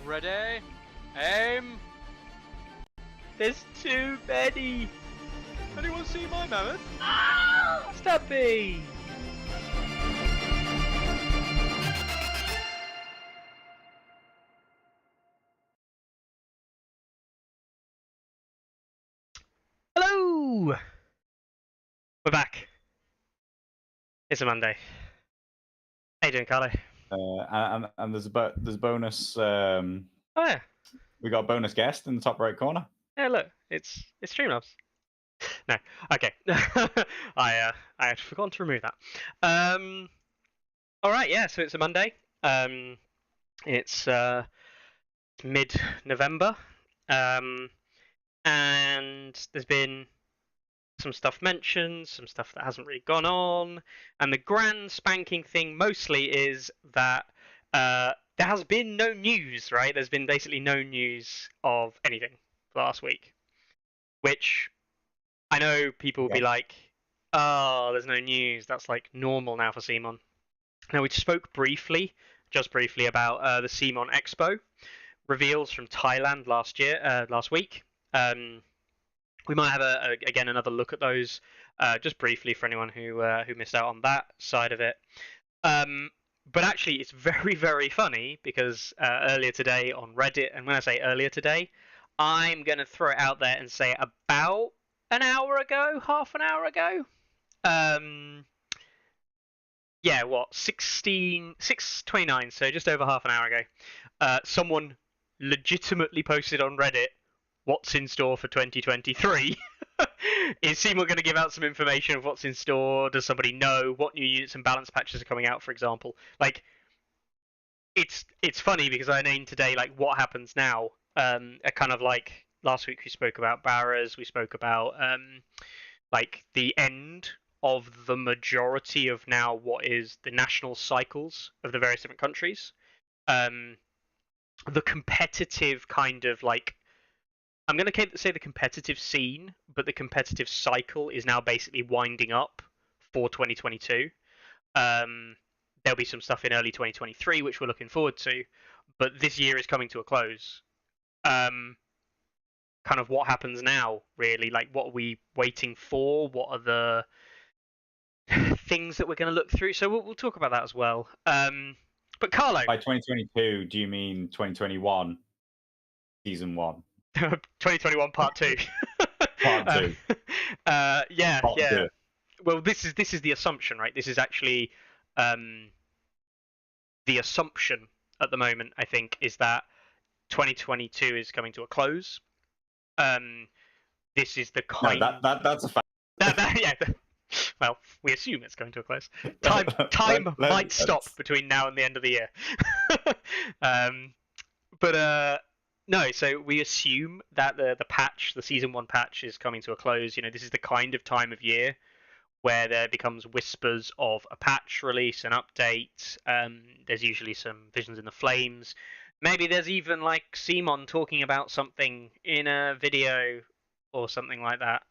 Ready? Aim! There's too many! Anyone see my mammoth? Stubby! Hello! We're back. It's a Monday. How you doing, Carlo? And there's bonus. Oh yeah. We got a bonus guest in the top right corner. Yeah, look, it's Streamlabs. No, okay. I had forgotten to remove that. All right, yeah. So it's a Monday. It's mid-November, and there's been some stuff mentioned, some stuff that hasn't really gone on, and the grand spanking thing mostly is that there has been no news, right? There's been basically no news of anything last week, which I know people will be like, oh, there's no news. That's like normal now for CMON. Now, we spoke just briefly about the CMON Expo reveals from Thailand last week. We might have again another look at those just briefly for anyone who missed out on that side of it. But actually, it's very, very funny because earlier today on Reddit, and when I say earlier today, I'm going to throw it out there and say about an hour ago, half an hour ago. Yeah, what, 6:29, so just over half an hour ago. Someone legitimately posted on Reddit, what's in store for 2023? Is CMON going to give out some information of what's in store? Does somebody know what new units and balance patches are coming out, for example? Like, it's funny because I named today, like, what happens now. A kind of like, last week we spoke about Barras, we spoke about, like, the end of the majority of now what is the national cycles of the various different countries. The competitive kind of, like, I'm going to say the competitive scene, but the competitive cycle is now basically winding up for 2022. There'll be some stuff in early 2023, which we're looking forward to, but this year is coming to a close. Kind of what happens now, really? Like, what are we waiting for? What are the things that we're going to look through? So we'll talk about that as well. But Carlo, By 2022, do you mean 2021, season 1? 2021 part 2. Part 2. Yeah, Part yeah. 2. Well, this is the assumption, right? This is actually the assumption at the moment, I think, is that 2022 is coming to a close. This is the kind. No, that's a fact. Yeah. Well, we assume it's going to a close. Time might stop between now and the end of the year. But no, so we assume that the patch, the season 1 patch, is coming to a close. You know, this is the kind of time of year where there becomes whispers of a patch release, an update. There's usually some visions in the flames. Maybe there's even like CMON talking about something in a video or something like that.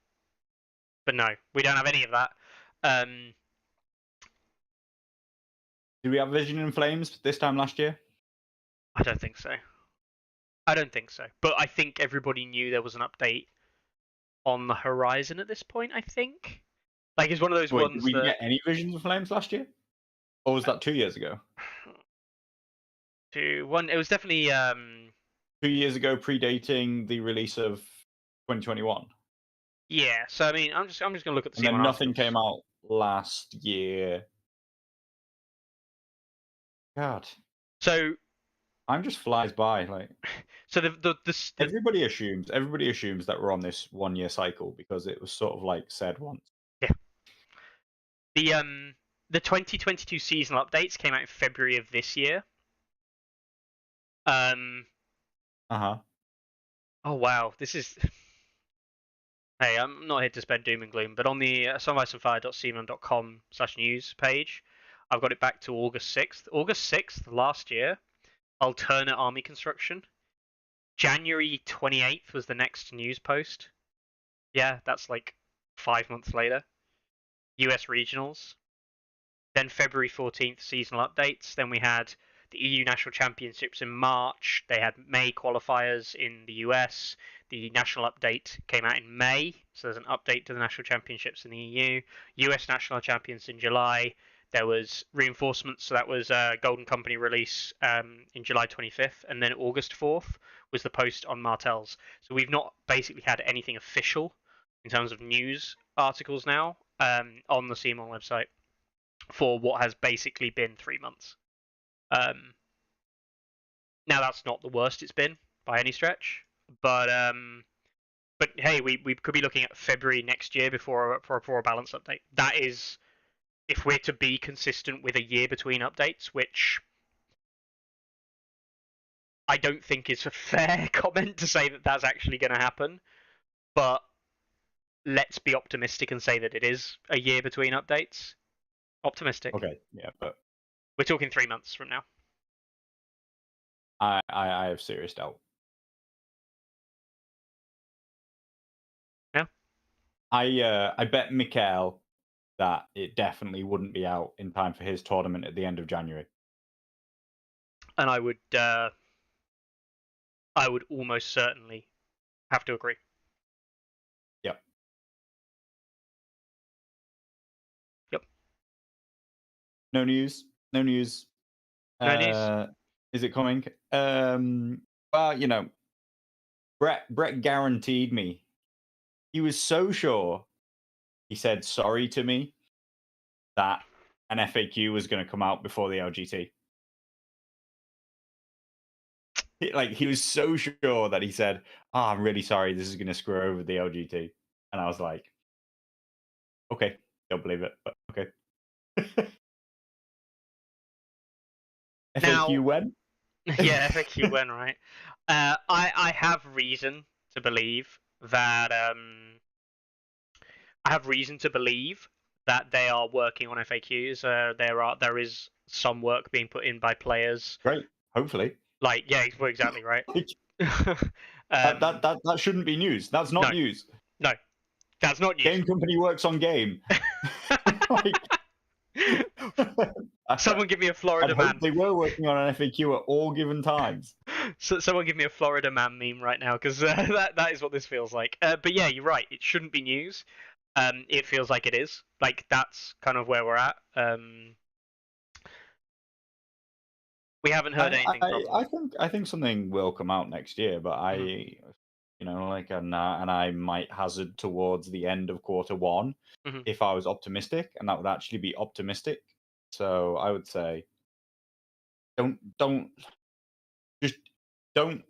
But no, we don't have any of that. Did we have Vision in Flames this time last year? I don't think so. But I think everybody knew there was an update on the horizon at this point, I think. Like, it's one of those ones did we get any Visions of Flames last year? Or was that 2 years ago? It was definitely 2 years ago, predating the release of 2021. Yeah, so I mean, I'm just gonna look at the. And then nothing came out last year. God. So time just flies by. Like, so the everybody assumes that we're on this 1 year cycle because it was sort of like said once. Yeah. The 2022 seasonal updates came out in February of this year. Oh wow, this is. Hey, I'm not here to spread doom and gloom, but on the sunriseandfire.cmon.com/news page, I've got it back to August 6th. August 6th last year, alternate army construction. January 28th was the next news post. Yeah, that's like 5 months later. US regionals. Then February 14th, seasonal updates. Then we had the EU National Championships in March. They had May qualifiers in the US. The national update came out in May, so there's an update to the National Championships in the EU. US National Champions in July. There was reinforcements, so that was a Golden Company release in July 25th, and then August 4th was the post on Martell's. So we've not basically had anything official in terms of news articles now on the CMON website for what has basically been 3 months. Now that's not the worst it's been by any stretch, but hey, we could be looking at February next year for a balance update. That is, if we're to be consistent with a year between updates, which I don't think is a fair comment to say that that's actually going to happen, but let's be optimistic and say that it is a year between updates. Optimistic. Okay, yeah, but we're talking 3 months from now. I have serious doubt. Yeah. I bet Mikael that it definitely wouldn't be out in time for his tournament at the end of January. And I would almost certainly have to agree. Yep. Yep. No news. No news. No news. Is it coming? Well, you know, Brett guaranteed me. He was so sure. He said sorry to me that an FAQ was going to come out before the LGT. He was so sure that he said, "Oh, I'm really sorry. This is going to screw over the LGT." And I was like, "Okay, don't believe it, but okay." FAQ Now, when? Yeah, FAQ when, right? I have reason to believe that they are working on FAQs. There is some work being put in by players. Great, hopefully. Yeah, we're exactly right. That shouldn't be news. That's not news. No, that's not news. Game company works on game. Someone give me a Florida man. They were working on an FAQ at all given times. So someone give me a Florida man meme right now, because that is what this feels like. But yeah, you're right. It shouldn't be news. It feels like it is. That's kind of where we're at. We haven't heard anything. I think something will come out next year, but and I might hazard towards the end of Q1 if I was optimistic, and that would actually be optimistic. So I would say, don't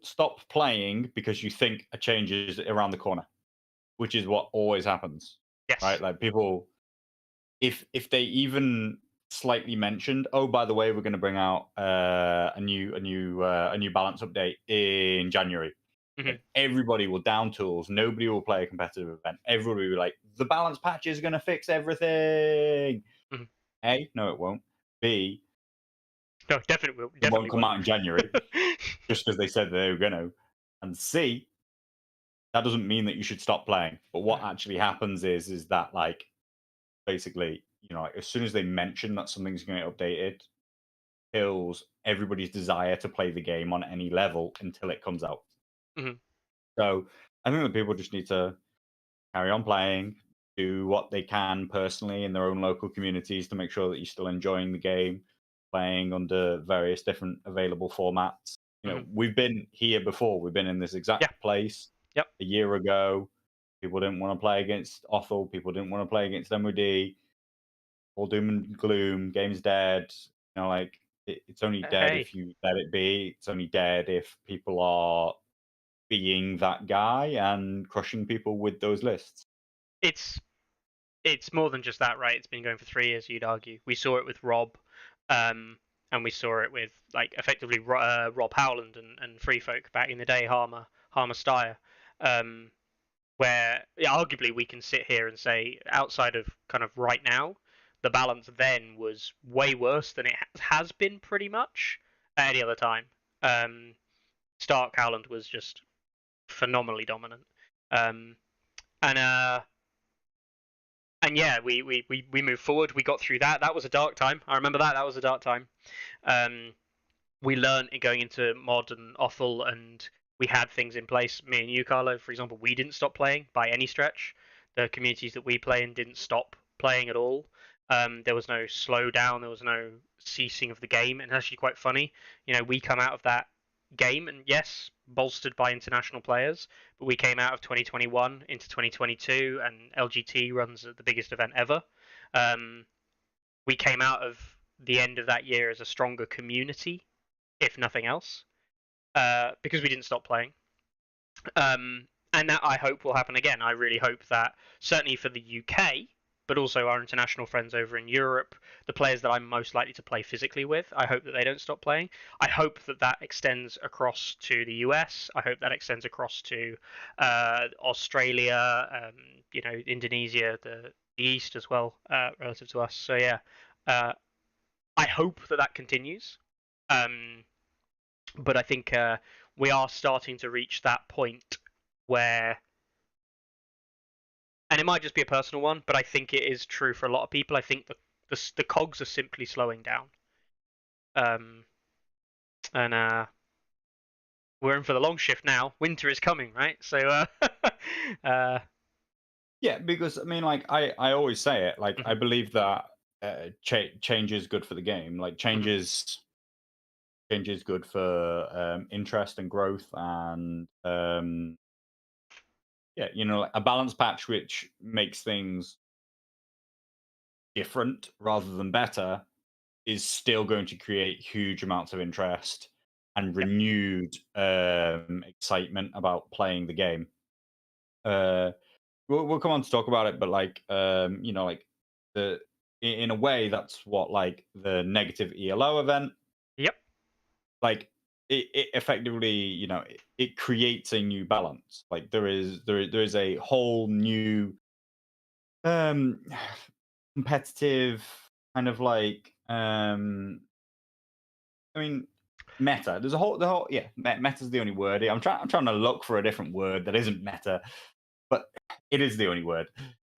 stop playing because you think a change is around the corner, which is what always happens. Yes. Right? Like people, if they even slightly mentioned, oh, by the way, we're going to bring out a new balance update in January. Everybody will down tools. Nobody will play a competitive event. Everybody will be like, the balance patch is going to fix everything. A, no, it won't. B, no, definitely will. It won't come out in January just because they said they were going to. And C, that doesn't mean that you should stop playing. But what actually happens is that, basically, as soon as they mention that something's going to get updated, kills everybody's desire to play the game on any level until it comes out. So I think that people just need to carry on playing, do what they can personally in their own local communities to make sure that you're still enjoying the game, playing under various different available formats. We've been here before. We've been in this exact place a year ago. People didn't want to play against Othel. People didn't want to play against MOD. All doom and gloom. Game's dead. It's only dead if you let it be. It's only dead if people are being that guy and crushing people with those lists. It's more than just that, right? It's been going for 3 years, you'd argue. We saw it with Rob, and we saw it with effectively Rob Howland and Free Folk back in the day, Harmer Steyer, where arguably we can sit here and say, outside of kind of right now, the balance then was way worse than it has been pretty much at any other time. Stark Howland was just phenomenally dominant, and yeah, we moved forward. We got through that. That was a dark time. I remember that. That was a dark time. we learned in going into mod and Othel, and we had things in place. Me and you, Carlo, for example, we didn't stop playing by any stretch. The communities that we play in didn't stop playing at all. There was no slowdown. There was no ceasing of the game. And it's actually quite funny. We come out of that game, and yes, bolstered by international players, but we came out of 2021 into 2022, and LGT runs the biggest event ever. We came out of the end of that year as a stronger community, if nothing else, because we didn't stop playing. And that I hope will happen again. I really hope that, certainly for the UK, but also our international friends over in Europe, the players that I'm most likely to play physically with, I hope that they don't stop playing. I hope that extends across to the US. I hope that extends across to Australia, Indonesia, the East as well, relative to us. So yeah, I hope that continues. But I think we are starting to reach that point where, and it might just be a personal one, but I think it is true for a lot of people. I think the cogs are simply slowing down, and we're in for the long shift now. Winter is coming, right? So, yeah, because I mean, like I always say it, like I Mhm. believe that change is good for the game. Like change is good for interest and growth, and yeah, like a balance patch which makes things different rather than better is still going to create huge amounts of interest and Yep. renewed excitement about playing the game. We'll come on to talk about it, but like like the in a way that's what like the negative ELO event, Yep. like it effectively it creates a new balance. Like there is a whole new um competitive kind of like I mean, meta. There's the whole yeah. Meta's the only word. I'm trying to look for a different word that isn't meta, but it is the only word.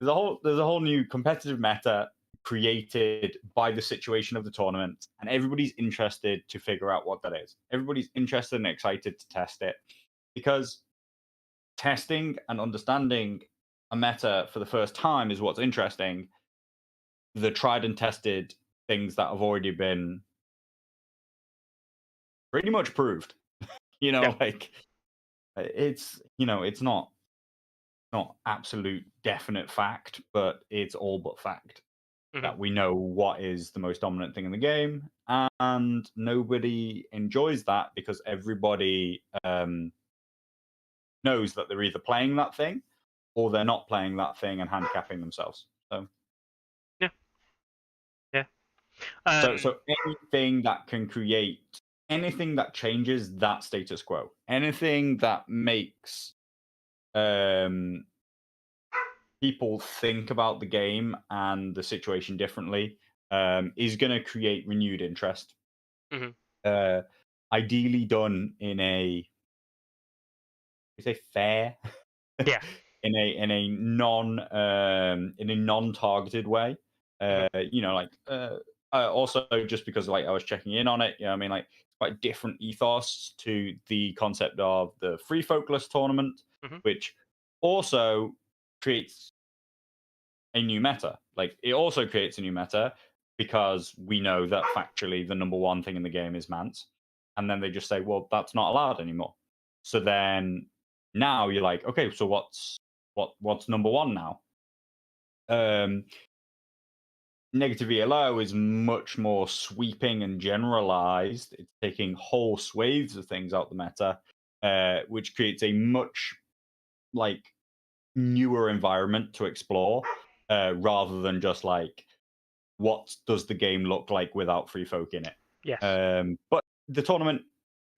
There's a whole new competitive meta created by the situation of the tournament, and everybody's interested to figure out what that is. Everybody's interested and excited to test it because testing and understanding a meta for the first time is what's interesting. The tried and tested things that have already been pretty much proved. Yep. Like it's not absolute definite fact, but it's all but fact Mhm. that we know what is the most dominant thing in the game, and nobody enjoys that because everybody knows that they're either playing that thing or they're not playing that thing and handicapping themselves. So Yeah. Yeah. so anything that can create anything that changes that status quo, anything that makes people think about the game and the situation differently is going to create renewed interest. Mhm. Ideally done in a fair, Yeah. in a non targeted way. Mhm. Also just because like I was checking in on it, I mean like quite different ethos to the concept of the free folkless tournament, Mhm. which also creates a new meta. Like it also creates a new meta because we know that factually the number one thing in the game is Mance, and then they just say, well, that's not allowed anymore. So then now you're like, okay, so what's number one now? Negative ELO is much more sweeping and generalized. It's taking whole swathes of things out the meta, which creates a much like newer environment to explore, rather than just like what does the game look like without free folk in it. Yes. But the tournament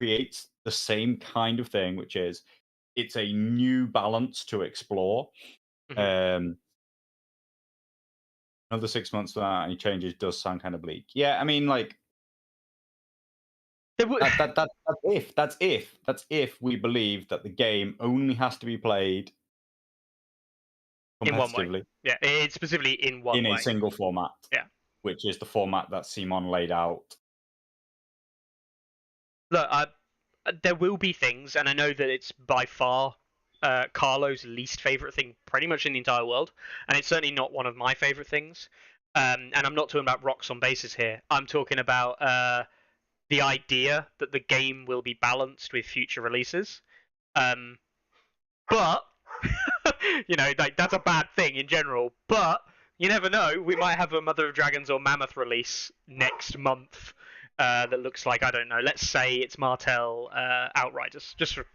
creates the same kind of thing, which is it's a new balance to explore. Mhm. Um, another 6 months without any changes does sound kind of bleak. Yeah, I mean, like There w- that's if we believe that the game only has to be played in one way. competitively Yeah. It's specifically in one in a way. single format, Yeah. which is the format that Simon laid out Look, there will be things, and I know that it's by far Carlo's least favorite thing, pretty much in the entire world, and it's certainly not one of my favorite things. And I'm not talking about rocks on bases here. I'm talking about the idea that the game will be balanced with future releases. But like that's a bad thing in general. But you never know. We might have a Mother of Dragons or Mammoth release next month that looks like, I don't know. Let's say it's Martell Outriders, just for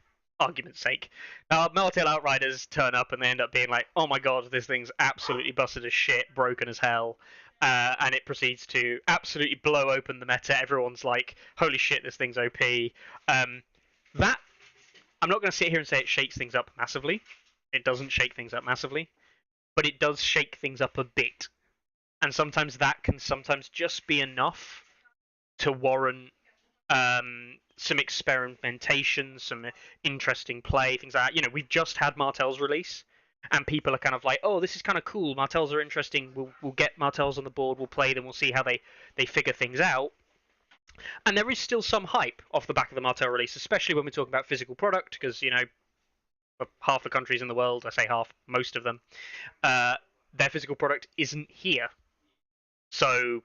argument's sake. Now Martell Outriders turn up and they end up being like, oh my god, this thing's absolutely busted as shit, broken as hell. And it proceeds to absolutely blow open the meta. Everyone's like, holy shit, this thing's OP. That I'm not going to sit here and say it shakes things up massively. It doesn't shake things up massively, but it does shake things up a bit. And sometimes that can sometimes just be enough to warrant some experimentation, some interesting play, things like that. We've just had Martell's release, and people are kind of like, oh, this is kind of cool. Martells are interesting. We'll get Martells on the board. We'll play them. We'll see how they figure things out. And there is still some hype off the back of the Martell release, especially when we're talking about physical product, because half the countries in the world, I say half, most of them, their physical product isn't here. So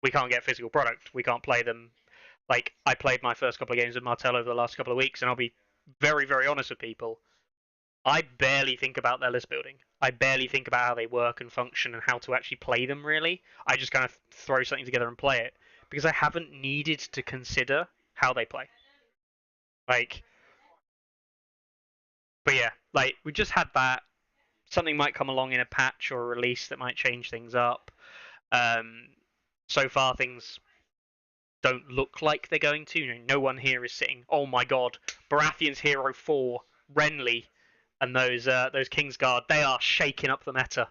we can't get physical product. We can't play them. Like, I played my first couple of games with Martell over the last couple of weeks, and I'll be very, very honest with people. I barely think about their list building. I barely think about how they work and function and how to actually play them, really. I just kind of throw something together and play it, because I haven't needed to consider how they play. But yeah, we just had that. Something might come along in a patch or a release that might change things up. So far, things don't look like they're going to. No one here is sitting, oh my god, Baratheon's Hero 4, Renly, and those Kingsguard, they are shaking up the meta.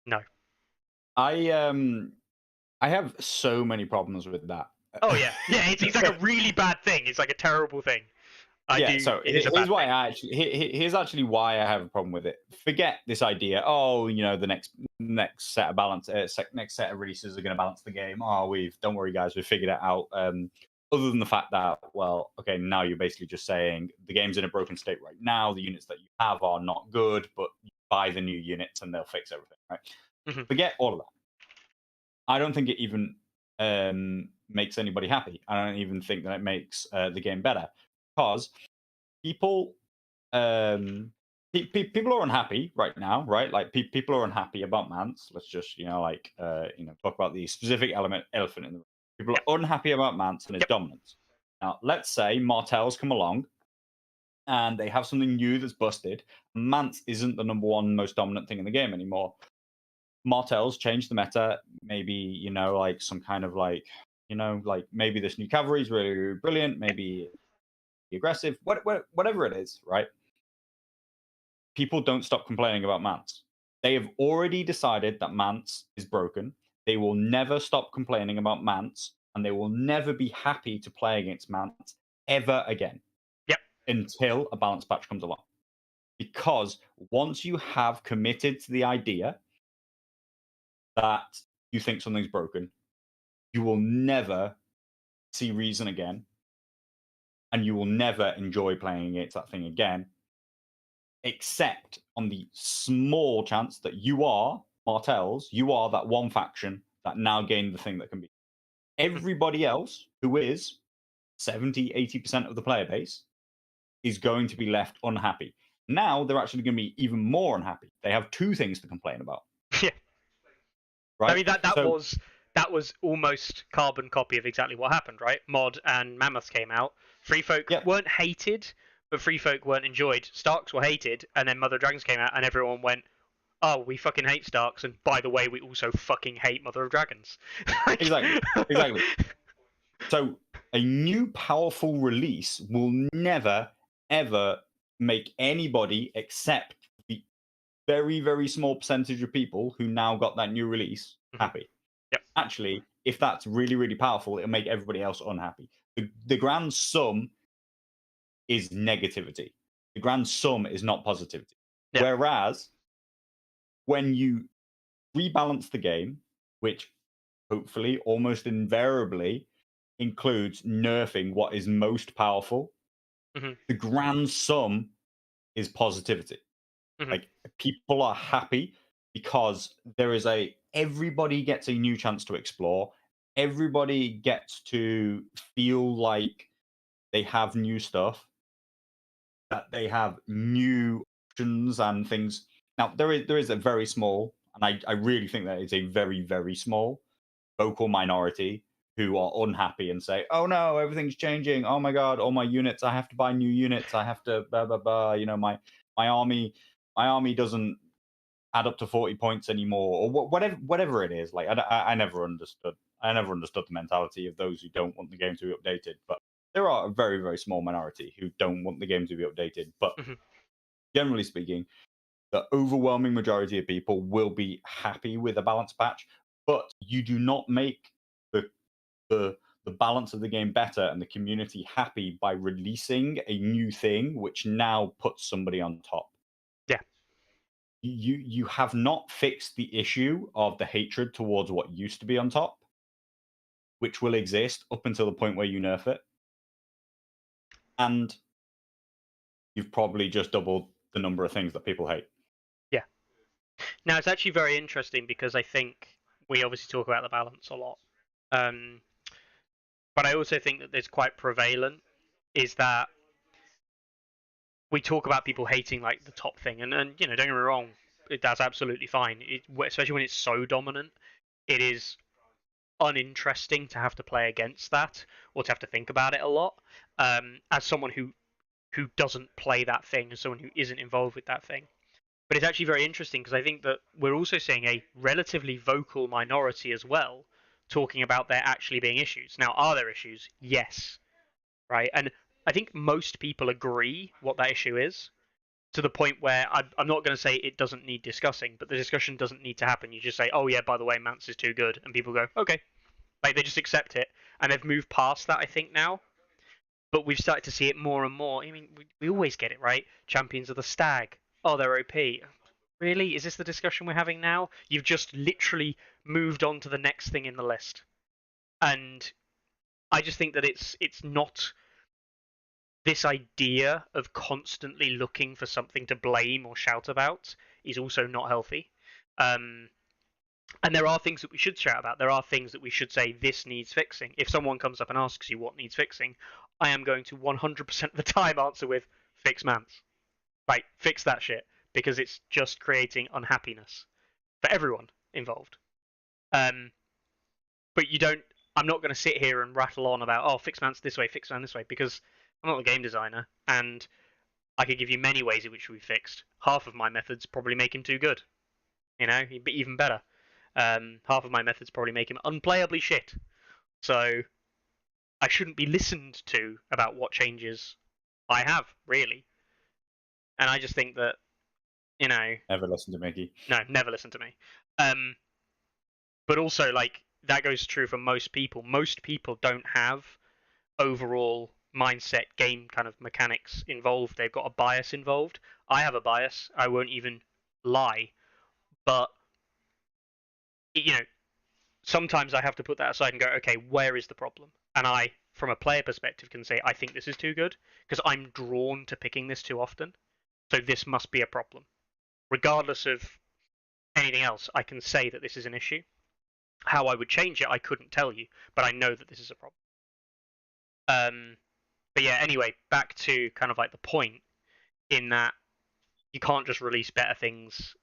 No. I have so many problems with that. Oh yeah, it's like a really bad thing. It's like a terrible thing. So here's actually why I have a problem with it. Forget this idea. Oh, the next set of next set of releases are going to balance the game. Oh, don't worry, guys, we've figured it out. Other than the fact that, well, okay, now you're basically just saying the game's in a broken state right now. The units that you have are not good, but you buy the new units and they'll fix everything, right? Mm-hmm. Forget all of that. I don't think it even makes anybody happy. I don't even think that it makes the game better. Because people people are unhappy right now, right? Like people are unhappy about Mance. Let's just talk about the specific elephant in the room. People are unhappy about Mance and his dominance. Now, let's say Martell's come along and they have something new that's busted. Mance isn't the number one most dominant thing in the game anymore. Martell's changed the meta. Maybe some kind of maybe this new cavalry is really, really brilliant. Maybe aggressive, whatever it is, right? People don't stop complaining about Mance. They have already decided that Mance is broken. They will never stop complaining about Mance, and they will never be happy to play against Mance ever again. Yep. Until a balance patch comes along. Because once you have committed to the idea that you think something's broken, you will never see reason again, and you will never enjoy playing against that thing again, except on the small chance that you are Martells, you are that one faction that now gained the thing that can be. Everybody else, who is 70, 80% of the player base, is going to be left unhappy. Now they're actually going to be even more unhappy. They have two things to complain about. Yeah. Right? I mean, that was almost carbon copy of exactly what happened, right? Mod and Mammoth came out. Free Folk weren't hated, but Free Folk weren't enjoyed. Starks were hated, and then Mother of Dragons came out, and everyone went, oh, we fucking hate Starks, and by the way, we also fucking hate Mother of Dragons. Exactly. So a new powerful release will never, ever make anybody except the very, very small percentage of people who now got that new release happy. Yep. Actually, if that's really, really powerful, it'll make everybody else unhappy. The grand sum is negativity. The grand sum is not positivity. Yep. Whereas when you rebalance the game, which hopefully almost invariably includes nerfing what is most powerful. Mhm. The grand sum is positivity. Mhm. Like, people are happy because everybody gets a new chance to explore. Everybody gets to feel like they have new stuff, that they have new options and things. Now, there is a very small, and I really think that it's a very, very small vocal minority who are unhappy and say, "Oh no, everything's changing. Oh my god, all my units, I have to buy new units. I have to blah blah blah. You know, my army doesn't add up to 40 points anymore," or whatever it is. Like, I never understood. I never understood the mentality of those who don't want the game to be updated. But there are a very, very small minority who don't want the game to be updated. But Mhm. generally speaking, the overwhelming majority of people will be happy with a balance patch. But you do not make the the the balance of the game better and the community happy by releasing a new thing which now puts somebody on top. Yeah. You have not fixed the issue of the hatred towards what used to be on top, which will exist up until the point where you nerf it. And you've probably just doubled the number of things that people hate. Yeah. Now it's actually very interesting because I think we obviously talk about the balance a lot, but I also think that there's quite prevalent is that we talk about people hating like the top thing, and don't get me wrong, that's absolutely fine. Especially when it's so dominant, it is uninteresting to have to play against that or to have to think about it a lot. As someone who doesn't play that thing, as someone who isn't involved with that thing. But it's actually very interesting because I think that we're also seeing a relatively vocal minority as well talking about there actually being issues. Now, are there issues? Yes. Right? And I think most people agree what that issue is, to the point where I'm not going to say it doesn't need discussing, but the discussion doesn't need to happen. You just say, oh, yeah, by the way, Mance is too good. And people go, okay. Like, they just accept it. And they've moved past that, I think, now. But we've started to see it more and more. I mean, we always get it, right? Champions of the Stag. Oh, they're OP. Really? Is this the discussion we're having now? You've just literally moved on to the next thing in the list. And I just think that it's not this idea of constantly looking for something to blame or shout about is also not healthy. And there are things that we should shout about. There are things that we should say, this needs fixing. If someone comes up and asks you what needs fixing, I am going to 100% of the time answer with, fix Mance. Like, fix that shit. Because it's just creating unhappiness for everyone involved. But you don't. I'm not going to sit here and rattle on about, oh, fix Mance this way, fix Mance this way, because I'm not a game designer, and I could give you many ways in which we fixed. Half of my methods probably make him too good. He'd be even better. Half of my methods probably make him unplayably shit. So I shouldn't be listened to about what changes I have, really. And I just think that, Never listen to Mickey. no, never listen to me. But also, like, that goes true for most people. Most people don't have overall mindset game kind of mechanics involved. They've got a bias involved. I have a bias. I won't even lie. But, sometimes I have to put that aside and go, okay, where is the problem? And I, from a player perspective, can say, I think this is too good because I'm drawn to picking this too often. So this must be a problem. Regardless of anything else, I can say that this is an issue. How I would change it, I couldn't tell you, but I know that this is a problem. But yeah, anyway, back to kind of like the point in that you can't just release better things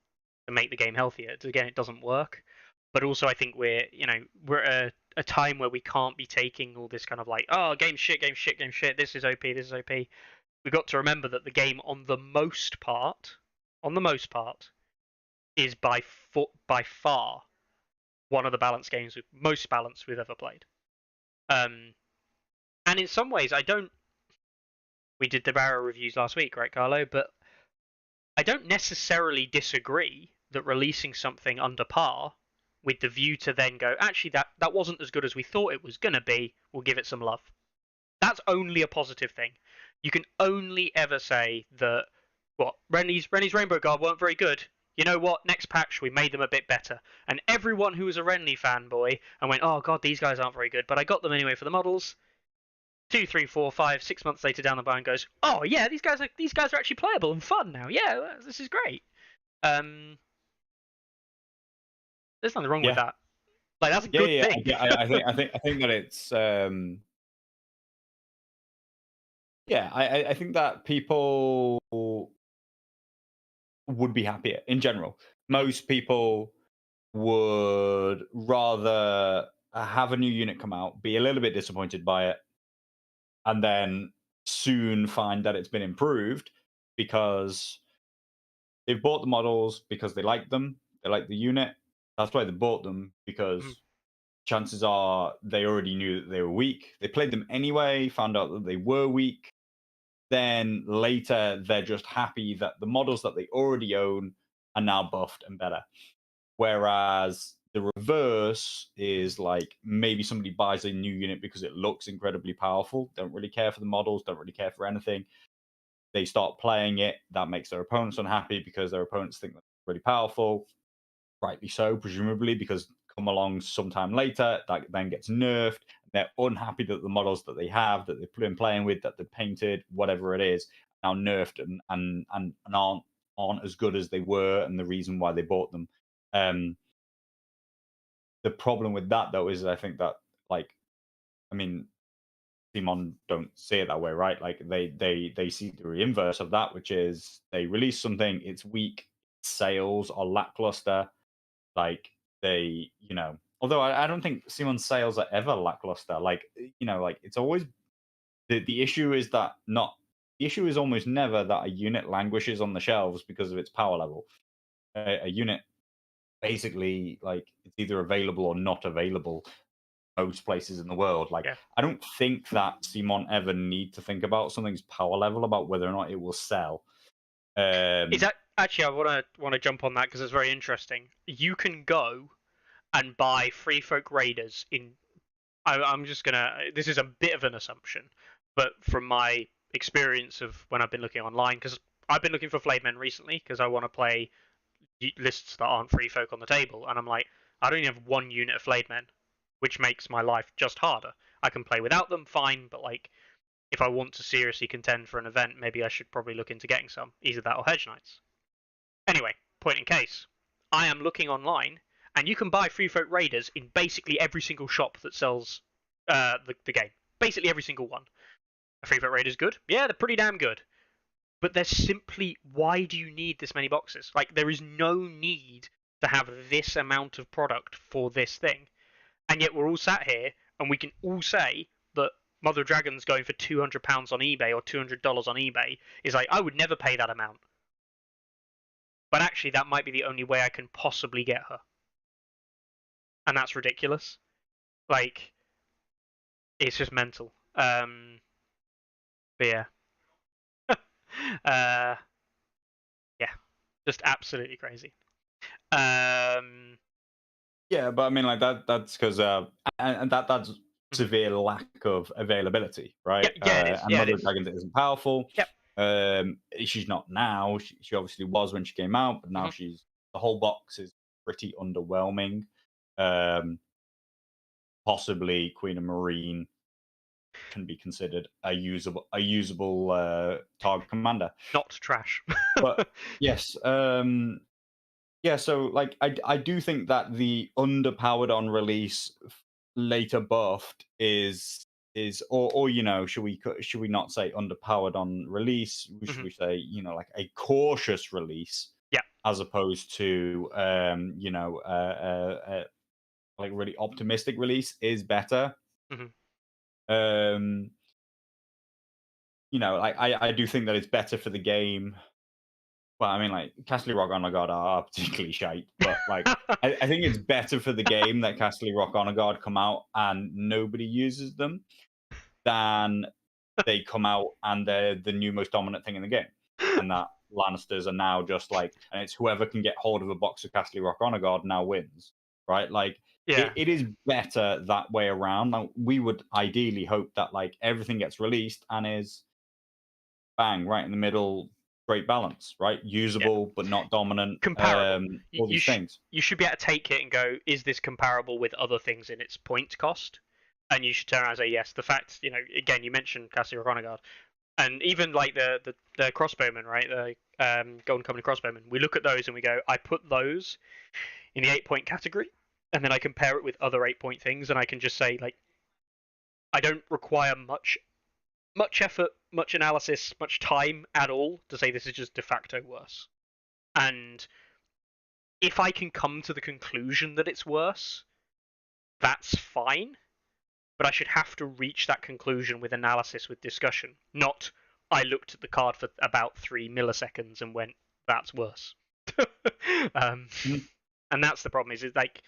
to make the game healthier. Again, it doesn't work. But also, I think we're at a time where we can't be taking all this kind of like, oh, game shit, game shit, game shit. This is OP, this is OP. We've got to remember that the game, on the most part, is by far one of the balanced games with most balance we've ever played. And in some ways, we did the Barrow reviews last week, right, Carlo? But I don't necessarily disagree that releasing something under par with the view to then go, actually, that wasn't as good as we thought it was going to be, we'll give it some love. That's only a positive thing. You can only ever say that, Rennie's Rainbow Guard weren't very good. you know what? Next patch, we made them a bit better. And everyone who was a Renly fanboy and went, oh god, these guys aren't very good, but I got them anyway for the models. 2, 3, 4, 5, 6 months later down the line goes, oh yeah, these guys are actually playable and fun now. Yeah, this is great. There's nothing wrong with that. Like, that's a good thing. I think that it's I think that people would be happier in general. Most people would rather have a new unit come out, be a little bit disappointed by it, and then soon find that it's been improved because they've bought the models because they like them, they like the unit. That's why they bought them, because chances are they already knew that they were weak. They played them anyway, found out that they were weak. Then later, they're just happy that the models that they already own are now buffed and better. Whereas the reverse is like maybe somebody buys a new unit because it looks incredibly powerful, don't really care for the models, don't really care for anything. They start playing it. That makes their opponents unhappy because their opponents think they're really powerful. Rightly so, presumably, because come along sometime later, that then gets nerfed. They're unhappy that the models that they have, that they've been playing with, that they've painted, whatever it is, now nerfed and aren't as good as they were, and the reason why they bought them. The problem with that, though, is I think that, like, I mean, Simon don't see it that way, right? Like they see the inverse of that, which is they release something, it's weak, sales are lackluster. Like they, although I don't think Simon's sales are ever lackluster. Like, like it's always the issue is that not the issue is almost never that a unit languishes on the shelves because of its power level. A unit basically, like, it's either available or not available most places in the world. Like, I don't think that Simon ever need to think about something's power level about whether or not it will sell. Is that actually? I want to jump on that because it's very interesting. You can go and buy Free Folk Raiders in. I'm just gonna. This is a bit of an assumption, but from my experience of when I've been looking online, because I've been looking for Flayed Men recently because I want to play lists that aren't Free Folk on the table, and I'm like, I don't even have one unit of Flayed Men, which makes my life just harder. I can play without them, fine, but like, if I want to seriously contend for an event, maybe I should probably look into getting some. Either that or Hedge Knights. Anyway, point in case. I am looking online, and you can buy Free Folk Raiders in basically every single shop that sells the game. Basically every single one. Are Free Folk Raiders good? Yeah, they're pretty damn good. But there's simply, why do you need this many boxes? Like, there is no need to have this amount of product for this thing. And yet we're all sat here, and we can all say that Mother of Dragons going for £200 on eBay or $200 on eBay is like, I would never pay that amount. But actually, that might be the only way I can possibly get her. And that's ridiculous. Like, it's just mental. But yeah. Yeah. Just absolutely crazy. Yeah, but I mean, like that's because and that's severe lack of availability, right? Yeah, it is. And Mother of Dragons isn't powerful. Yep. She's not now. She obviously was when she came out, but now the whole box is pretty underwhelming. Possibly Queen of Marine can be considered a usable target commander. Not trash. But yes, yeah. So like, I do think that the underpowered on release, later buffed is or should we not say underpowered on release? Should we say like a cautious release? Yeah. As opposed to like really optimistic release is better. Like I do think that it's better for the game. Well, I mean, like, Castle Rock Honor Guard are particularly shite, but like, I think it's better for the game that Castle Rock Honor Guard come out and nobody uses them than they come out and they're the new most dominant thing in the game, and that Lannisters are now just like, and it's whoever can get hold of a box of Castle Rock Honor Guard now wins, right? Like, it is better that way around. Like, we would ideally hope that like everything gets released and is bang right in the middle. great balance, right? Usable but not dominant. Comparable. All these things. You should be able to take it and go, is this comparable with other things in its point cost? And you should turn around and say yes. The fact, again, you mentioned Cassie Ronagard, and even like the crossbowmen, right? The Golden Company crossbowmen. We look at those and we go, I put those in the 8-point category, and then I compare it with other 8-point things, and I can just say, like, I don't require much effort, much analysis, much time at all to say this is just de facto worse. And if I can come to the conclusion that it's worse, that's fine. But I should have to reach that conclusion with analysis, with discussion, not I looked at the card for about 3 milliseconds and went, that's worse. And that's the problem, is like,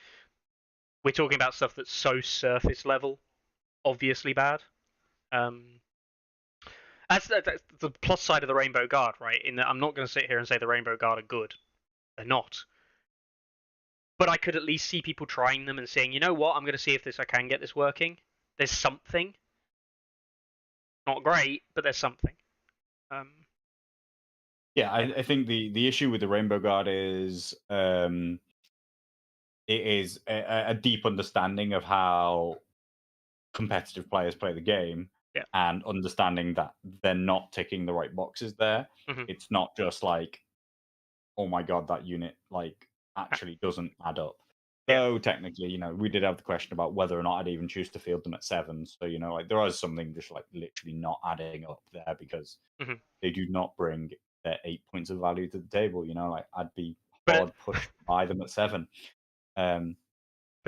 we're talking about stuff that's so surface level, obviously bad. That's the plus side of the Rainbow Guard, right? In that I'm not going to sit here and say the Rainbow Guard are good. They're not. But I could at least see people trying them and saying, you know what, I'm going to see if I can get this working. There's something. Not great, but there's something. Yeah, I think the issue with the Rainbow Guard is it is a deep understanding of how competitive players play the game, and understanding that they're not ticking the right boxes there. It's not just like, oh my god, that unit like actually doesn't add up. So technically, we did have the question about whether or not I'd even choose to field them at 7. So, like there is something just like literally not adding up there, because they do not bring their 8 points of value to the table. Like I'd be hard pushed to buy them at 7. But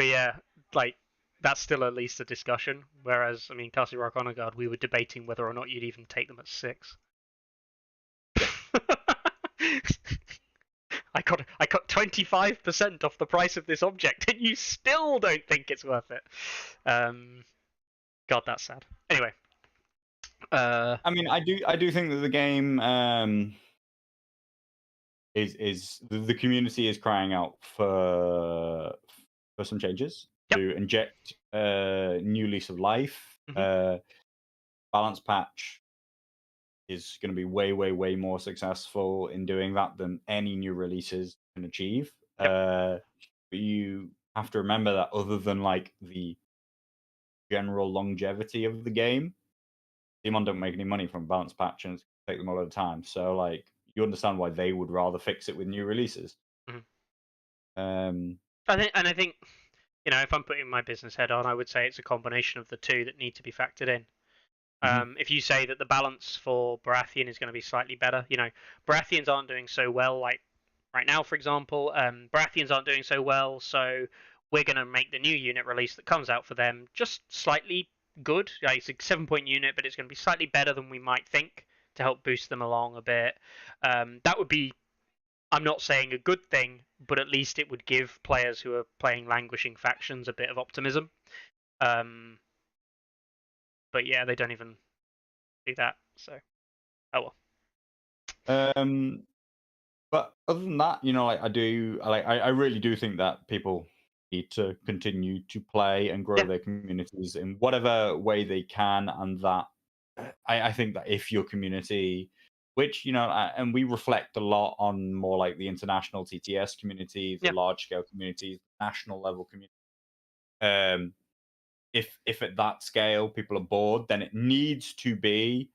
yeah, like that's still at least a discussion. Whereas, I mean, Castle Rock Honor Guard, we were debating whether or not you'd even take them at 6. I got 25% off the price of this object, and you still don't think it's worth it. God, that's sad. Anyway, I mean, I do think that the game is the community is crying out for some changes to inject new lease of life. Balance patch is going to be way more successful in doing that than any new releases can achieve. But you have to remember that other than like the general longevity of the game, Demon don't make any money from balance patch, and it's take them a lot of time. So like you understand why they would rather fix it with new releases. I think if I'm putting my business head on, I would say it's a combination of the two that need to be factored in. If you say that the balance for Baratheon is going to be slightly better, Baratheons aren't doing so well, like right now, for example. Baratheons aren't doing so well, so we're going to make the new unit release that comes out for them just slightly good. It's a 7-point unit, but it's going to be slightly better than we might think to help boost them along a bit. That would be, I'm not saying a good thing, but at least it would give players who are playing languishing factions a bit of optimism. But yeah, they don't even do that. So, oh well. But other than that, I really do think that people need to continue to play and grow their communities in whatever way they can, and that I think that if your community, which and we reflect a lot on more like the international TTS community, the large scale communities, national level community. If at that scale people are bored, then it needs to be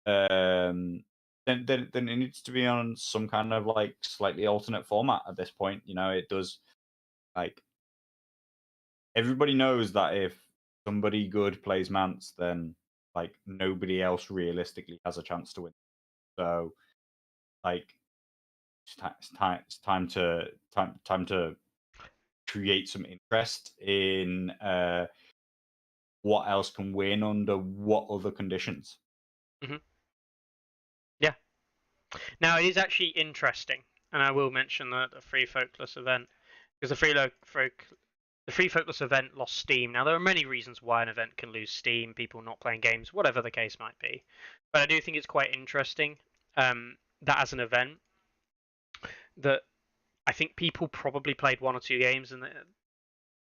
then it needs to be on some kind of like slightly alternate format at this point. It does, like, everybody knows that if somebody good plays Mance, then like nobody else realistically has a chance to win. So like it's time to create some interest in what else can win under what other conditions. Yeah. Now, it is actually interesting, and I will mention the Free Folkless event, because the Free Folkless event lost steam. Now, there are many reasons why an event can lose steam, people not playing games, whatever the case might be. But I do think it's quite interesting that as an event, that I think people probably played 1 or 2 games and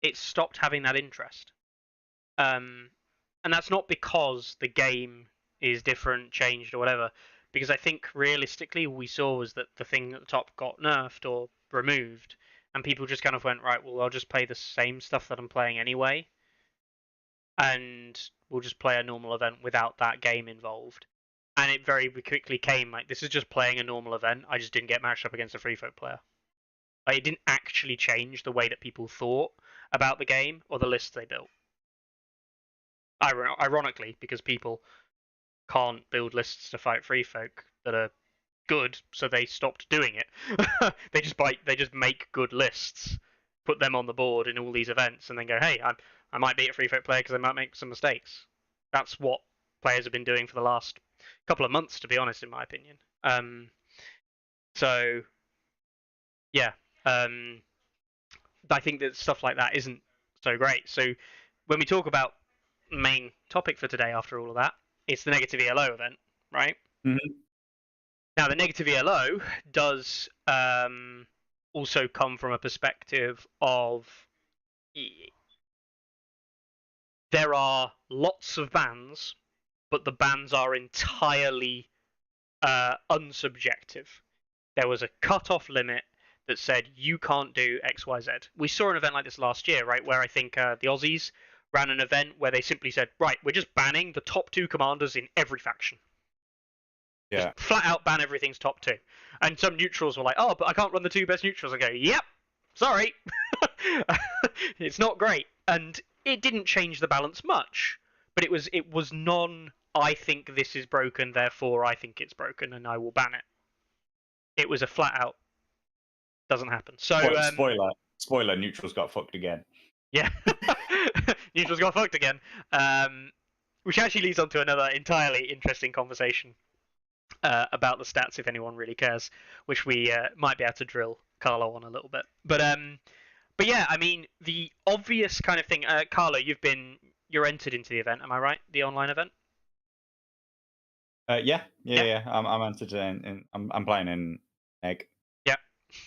it stopped having that interest. And that's not because the game is different, changed, or whatever, because I think realistically what we saw was that the thing at the top got nerfed or removed, and people just kind of went, right, well, I'll just play the same stuff that I'm playing anyway, and we'll just play a normal event without that game involved. And it very quickly came like, this is just playing a normal event. I just didn't get matched up against a free folk player. Like, it didn't actually change the way that people thought about the game or the lists they built. Ironically, because people can't build lists to fight free folk that are good, so they stopped doing it. They just make good lists, put them on the board in all these events, and then go, hey, I might beat a free folk player because I might make some mistakes. That's what players have been doing for the last couple of months, to be honest, in my opinion. So yeah, I think that stuff like that isn't so great. So when we talk about main topic for today, after all of that, it's the negative ELO event, right? Mm-hmm. Now, the negative ELO does also come from a perspective of there are lots of bans, but the bans are entirely unsubjective. There was a cut-off limit that said you can't do X, Y, Z. We saw an event like this last year, right, where I think the Aussies ran an event where they simply said, right, we're just banning the top 2 commanders in every faction. Yeah. Just flat out ban everything's top 2. And some neutrals were like, oh, but I can't run the 2 best neutrals. I go, yep, sorry. It's not great. And it didn't change the balance much, but it was I think this is broken, therefore I think it's broken, and I will ban it. It was a flat out doesn't happen. So spoiler, neutrals got fucked again. Yeah, neutrals got fucked again. Which actually leads on to another entirely interesting conversation about the stats, if anyone really cares, which we might be able to drill Carlo on a little bit. But yeah, I mean, the obvious kind of thing. Carlo, you're entered into the event, am I right? The online event. Yeah. I'm entered in. I'm playing in Egg. Yeah,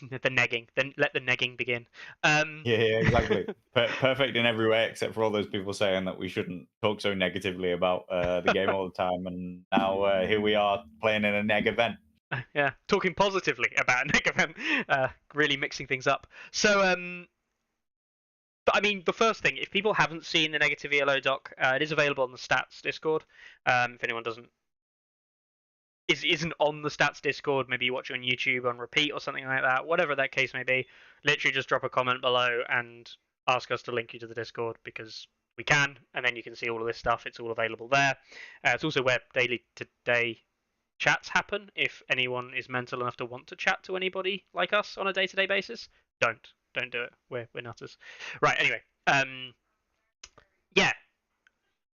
the negging. Then let the negging begin. Yeah, exactly. Perfect in every way, except for all those people saying that we shouldn't talk so negatively about the game all the time. And now here we are playing in a neg event. Yeah, talking positively about a neg event, really mixing things up. So, but I mean, the first thing, if people haven't seen the negative ELO doc, it is available on the Stats Discord. If anyone isn't on the Stats Discord, maybe you watch it on YouTube on repeat or something like that. Whatever that case may be, literally just drop a comment below and ask us to link you to the Discord, because we can, and then you can see all of this stuff. It's all available there. It's also where daily to-day chats happen. If anyone is mental enough to want to chat to anybody like us on a day-to-day basis, don't do it. We're nutters. Right. Anyway, yeah,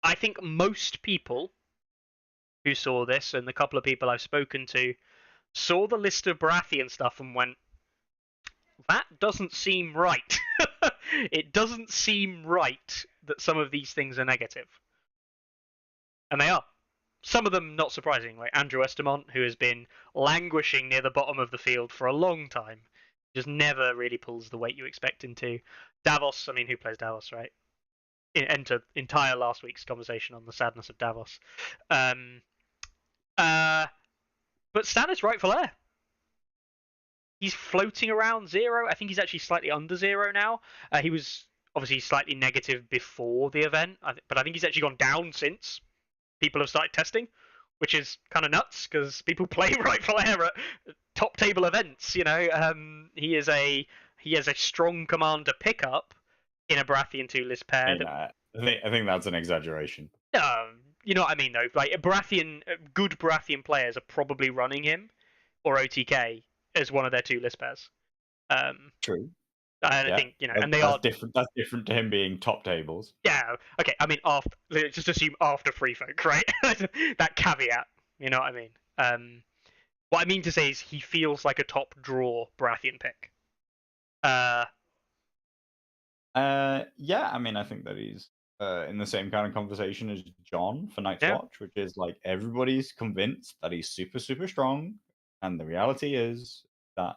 I think most people who saw this, and the couple of people I've spoken to, saw the list of Baratheon stuff and went, that doesn't seem right. It doesn't seem right that some of these things are negative. And they are. Some of them not surprising, like Andrew Estamont, who has been languishing near the bottom of the field for a long time. Just never really pulls the weight you expect him to. Davos, I mean, who plays Davos, right? Enter entire last week's conversation on the sadness of Davos. But Stan is rightful heir. He's floating around 0. I think he's actually slightly under 0 now. He was obviously slightly negative before the event, but I think he's actually gone down since people have started testing, which is kind of nuts because people play rightful heir at top table events. You know, he has a strong commander pickup in a Baratheon 2 list pair. I think that's an exaggeration. You know what I mean, though. Like good Baratheon players are probably running him or OTK as one of their 2 list pairs. True. And yeah. I think, you know, and that's different. That's different to him being top tables. Yeah. Okay. I mean, just assume after free folk, right? That caveat. You know what I mean? What I mean to say is he feels like a top draw Baratheon pick. Yeah. I mean, I think that he's in the same kind of conversation as John for Night's Watch, which is like everybody's convinced that he's super, super strong, and the reality is that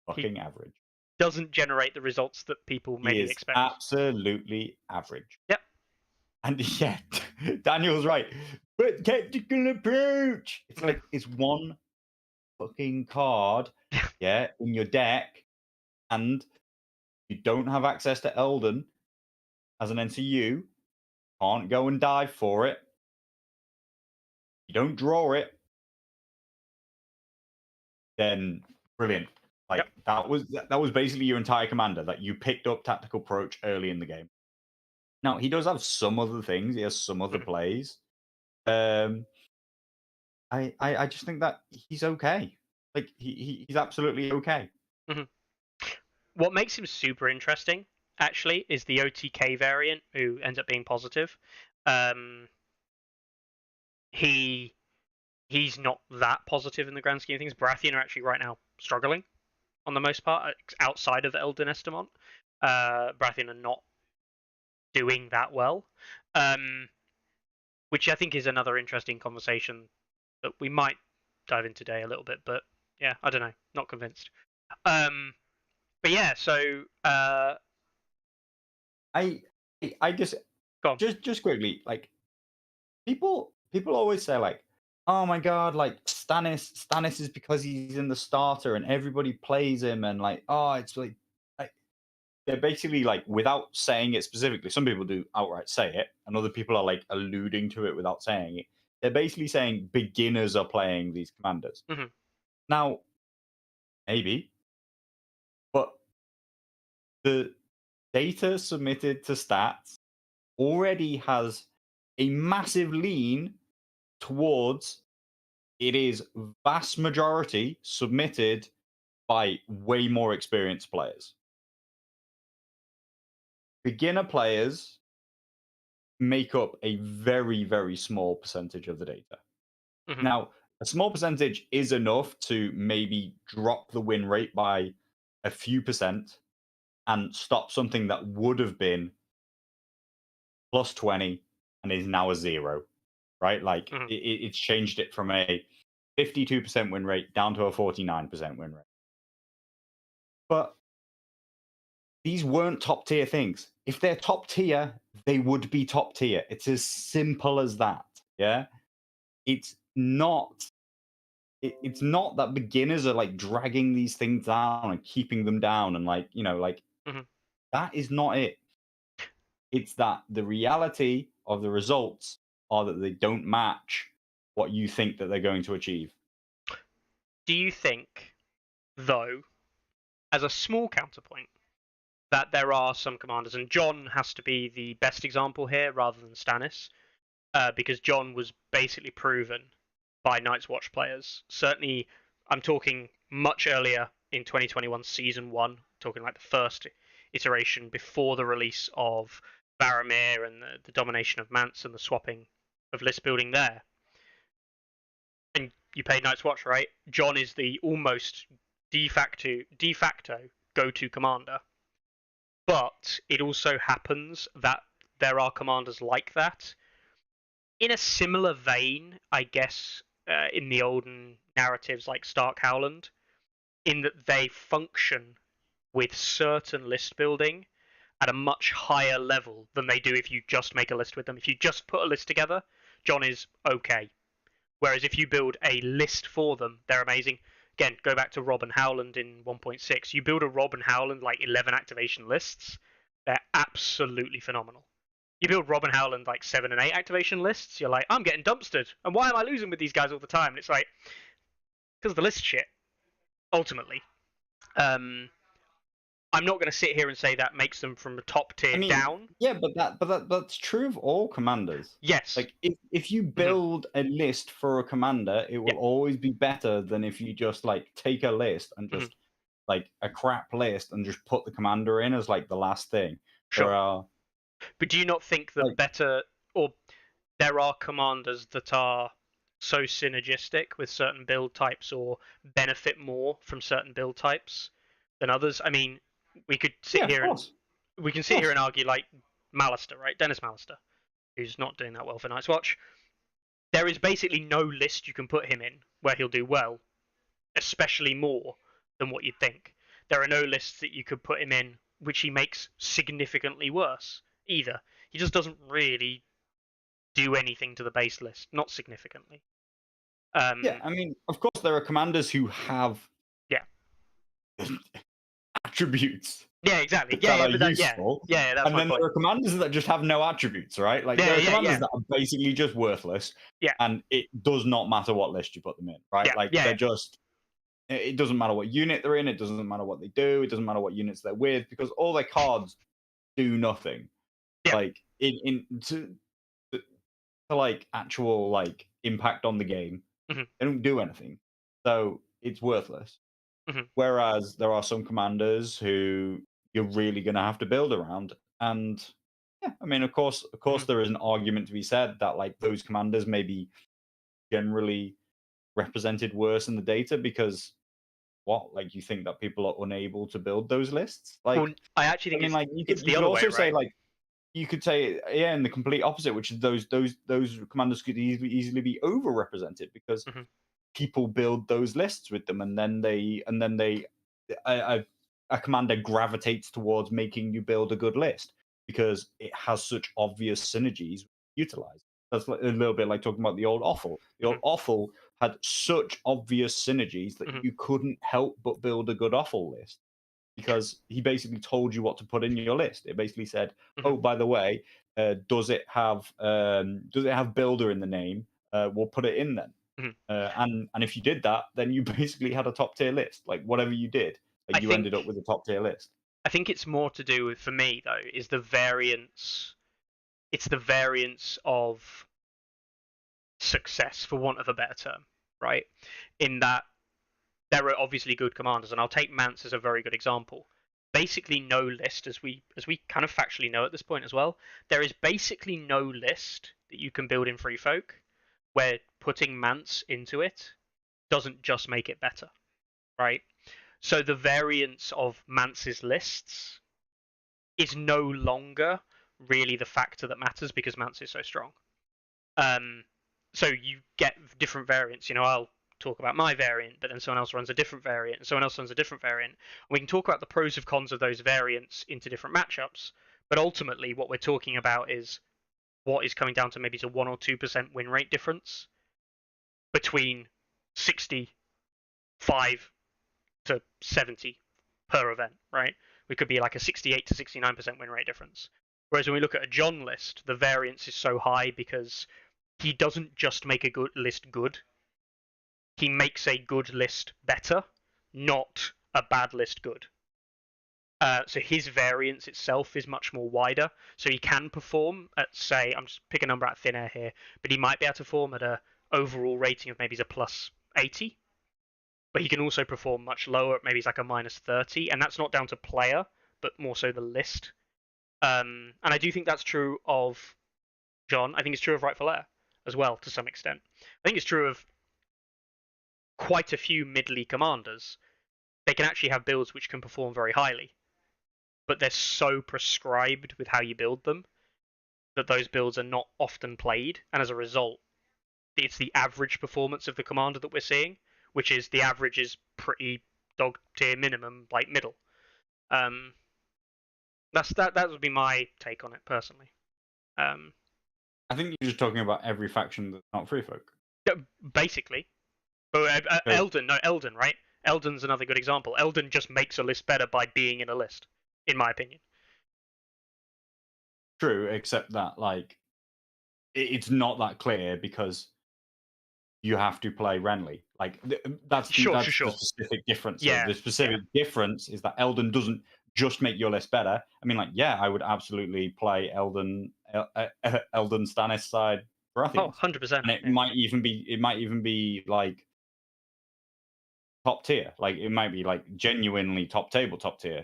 fucking average. Doesn't generate the results that people maybe expect. Absolutely average. Yep. And yet, Daniel's right. But tactical approach. It's like it's one fucking card, yeah, in your deck, and you don't have access to Eldon as an NCU. Can't go and dive for it. You don't draw it. Then brilliant. Like that was basically your entire commander, that you picked up tactical approach early in the game. Now he does have some other things. He has some other plays. I just think that he's okay. Like he's absolutely okay. What makes him super interesting, actually, is the OTK variant, who ends up being positive. He's not that positive in the grand scheme of things. Baratheon are actually right now struggling on the most part outside of Eldon Estamont. Baratheon are not doing that well, which I think is another interesting conversation that we might dive into today a little bit. But yeah, I don't know, not convinced. But yeah, so I just go on. just quickly, like people always say like, oh my god, like Stannis is because he's in the starter and everybody plays him, and like, oh, it's like they're basically like, without saying it specifically, some people do outright say it, and other people are like alluding to it without saying it. They're basically saying beginners are playing these commanders. Now, maybe, but the data submitted to stats already has a massive lean towards it is vast majority submitted by way more experienced players. Beginner players make up a very, very small percentage of the data. Now, a small percentage is enough to maybe drop the win rate by a few percent and stop something that would have been plus 20 and is now a 0, right? Like it's changed it from a 52% win rate down to a 49% win rate. But these weren't top tier things. If they're top tier, they would be top tier. It's as simple as that. Yeah. It's not that beginners are like dragging these things down and keeping them down and like, that is not it. It's that the reality of the results are that they don't match what you think that they're going to achieve. Do you think, though, as a small counterpoint, that there are some commanders, and Jon has to be the best example here rather than Stannis, because Jon was basically proven by Night's Watch players. Certainly, I'm talking much earlier in 2021 Season 1, talking like the first iteration before the release of Varamir and the domination of Mance and the swapping of list building there. And you played Night's Watch, right? Jon is the almost de facto go-to commander. But it also happens that there are commanders like that. In a similar vein, I guess, in the olden narratives like Stark Howland, in that they function with certain list building at a much higher level than they do if you just make a list with them. If you just put a list together, Jon is okay. Whereas if you build a list for them, they're amazing. Again, go back to Rob and Howland in 1.6. You build a Rob and Howland like 11 activation lists, they're absolutely phenomenal. You build Rob and Howland like 7 and 8 activation lists, you're like, I'm getting dumpstered. And why am I losing with these guys all the time? And it's like, because the list shit, ultimately. I'm not going to sit here and say that makes them from the top tier down. Yeah, but that's true of all commanders. Yes. Like if you build a list for a commander, it will always be better than if you just like take a list and just like a crap list and just put the commander in as like the last thing. Sure. But do you not think that there are commanders that are so synergistic with certain build types or benefit more from certain build types than others? I mean, we could sit here and argue like Malister, right? Dennis Malister, who's not doing that well for Night's Watch. There is basically no list you can put him in where he'll do well, especially more than what you'd think. There are no lists that you could put him in which he makes significantly worse either. He just doesn't really do anything to the base list, not significantly. Yeah, I mean, of course, there are commanders who have Yeah. attributes Yeah, exactly. that are But that's useful. that's And my then point. there are commanders that just have no attributes, right? Like there are commanders that are basically just worthless. Yeah. And it does not matter what list you put them in, right? Yeah, Like yeah, they're just. It doesn't matter what unit they're in. It doesn't matter what they do. It doesn't matter what units they're with because all their cards do nothing. Yeah. Like to like actual like impact on the game. Mhm. They don't do anything, so it's worthless. Mhm. Whereas there are some commanders who you're really going to have to build around, and yeah, I mean, of course, Mhm. there is an argument to be said that like those commanders may be generally represented worse in the data because what like you think that people are unable to build those lists? Like, Well, I actually I think mean, like it's you the could other way, also say right? like you could say yeah, in the complete opposite, which is those commanders could easily be overrepresented because Mhm. people build those lists with them, and then a commander gravitates towards making you build a good list because it has such obvious synergies utilized. That's a little bit like talking about the old offal. The old Mhm. offal had such obvious synergies that Mhm. you couldn't help but build a good offal list because he basically told you what to put in your list. It basically said, Mhm. "Oh, by the way, does it have builder in the name? We'll put it in then." Mhm. And if you did that, then you basically had a top tier list. Like whatever you did, like I you ended think up with a top tier list. I think it's more to do with, for me though, is the variance. It's the variance of success, for want of a better term, right? In that there are obviously good commanders, and I'll take Mance as a very good example. Basically, no list, as we kind of factually know at this point as well. There is basically no list that you can build in Free Folk where putting Mance into it doesn't just make it better, right? So the variance of Mance's lists is no longer really the factor that matters because Mance is so strong. So you get different variants. I'll talk about my variant, but then someone else runs a different variant, and someone else runs a different variant. And we can talk about the pros and cons of those variants into different matchups. But ultimately, what we're talking about is what is coming down to maybe a 1 or 2% win rate difference between 65 to 70 per event, right? We could be like a 68 to 69% win rate difference. Whereas when we look at a John list, the variance is so high because he doesn't just make a good list good. He makes a good list better, not a bad list good. So his variance itself is much more wider. So he can perform at, say, I'm just picking a number out of thin air here, but he might be able to perform at a overall rating of maybe a plus 80. But he can also perform much lower, maybe it's like a minus 30, and that's not down to player, but more so the list. And I do think that's true of John. I think it's true of Rightful Heir as well, to some extent. I think it's true of quite a few mid-league commanders. They can actually have builds which can perform very highly, but they're so prescribed with how you build them that those builds are not often played, and as a result, it's the average performance of the commander that we're seeing, which is the average is pretty dog tier minimum, like middle. That would be my take on it personally. I think you're just talking about every faction that's not free folk. Basically, but Eldon, right? Eldon's another good example. Eldon just makes a list better by being in a list, in my opinion. True, except that like it's not that clear because you have to play Renly. Like that's Sure. the specific difference. Yeah, The specific difference is that Eldon doesn't just make your list better. I mean, like, yeah, I would absolutely play Eldon Stannis side Baratheons. 100%. And it might even be like top tier. Like it might be like genuinely top tier.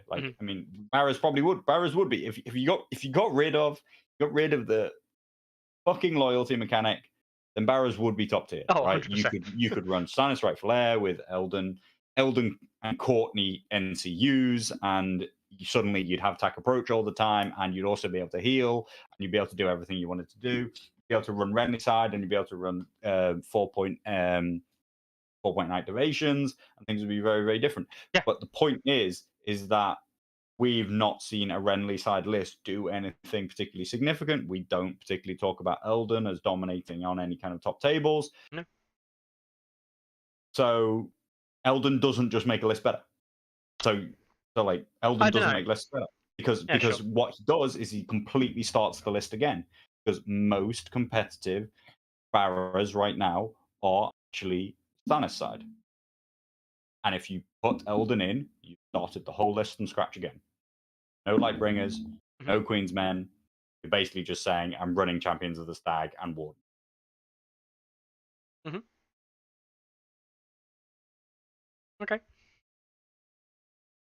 Like I mean, Barrows would be if you got rid of the fucking loyalty mechanic, then Barrows would be top tier, right? 100%. You could run Stannis Rightful Heir with Eldon and Courtney NCUs, and suddenly you'd have attack approach all the time, and you'd also be able to heal, and you'd be able to do everything you wanted to do. You'd be able to run Renly side, and you'd be able to run 4-point activations, and things would be very, very different. Yeah. But the point is that we've not seen a Renly side list do anything particularly significant. We don't particularly talk about Eldon as dominating on any kind of top tables. No. So Eldon doesn't just make a list better. So like Eldon doesn't make lists better because sure. what he does is he completely starts the list again. Because most competitive Barras right now are actually Stannis side. And if you put Eldon in, you started the whole list from scratch again. No Lightbringers, no Queen's Men. You're basically just saying, I'm running Champions of the Stag and Warden. Okay.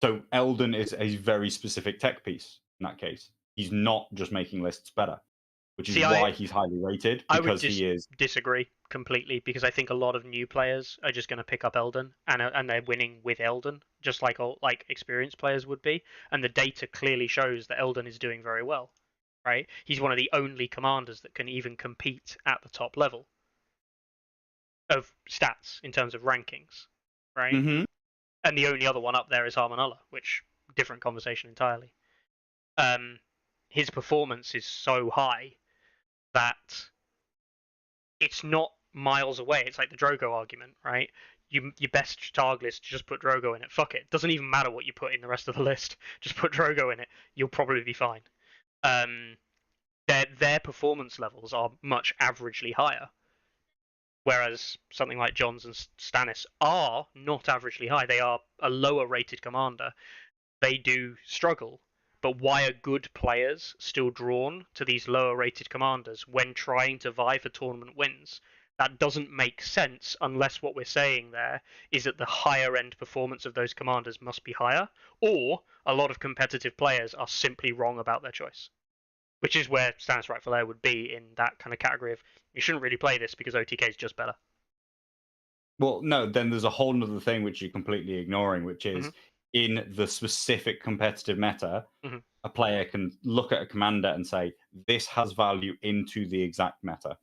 So Eldon is a very specific tech piece in that case. He's not just making lists better, which is why he's highly rated, because he is. Disagree completely, because I think a lot of new players are just going to pick up Eldon and they're winning with Eldon, just like all like experienced players would be. And the data clearly shows that Eldon is doing very well, right? He's one of the only commanders that can even compete at the top level of stats in terms of rankings, right? Mm-hmm. And the only other one up there is Harmonola, which different conversation entirely. His performance is so high that it's not miles away. It's like the Drogo argument, right? Your best Targ list, just put Drogo in it. Fuck it. Doesn't even matter what you put in the rest of the list. Just put Drogo in it. You'll probably be fine. Their performance levels are much averagely higher. Whereas something like John's and Stannis are not averagely high. They are a lower rated commander. They do struggle. But why are good players still drawn to these lower rated commanders when trying to vie for tournament wins? That doesn't make sense unless what we're saying there is that the higher end performance of those commanders must be higher, or a lot of competitive players are simply wrong about their choice. Which is where Stannis Rightful Heir would be in that kind of category of, you shouldn't really play this because OTK is just better. Well, no, then there's a whole other thing which you're completely ignoring, which is in the specific competitive meta, a player can look at a commander and say, this has value into the exact meta.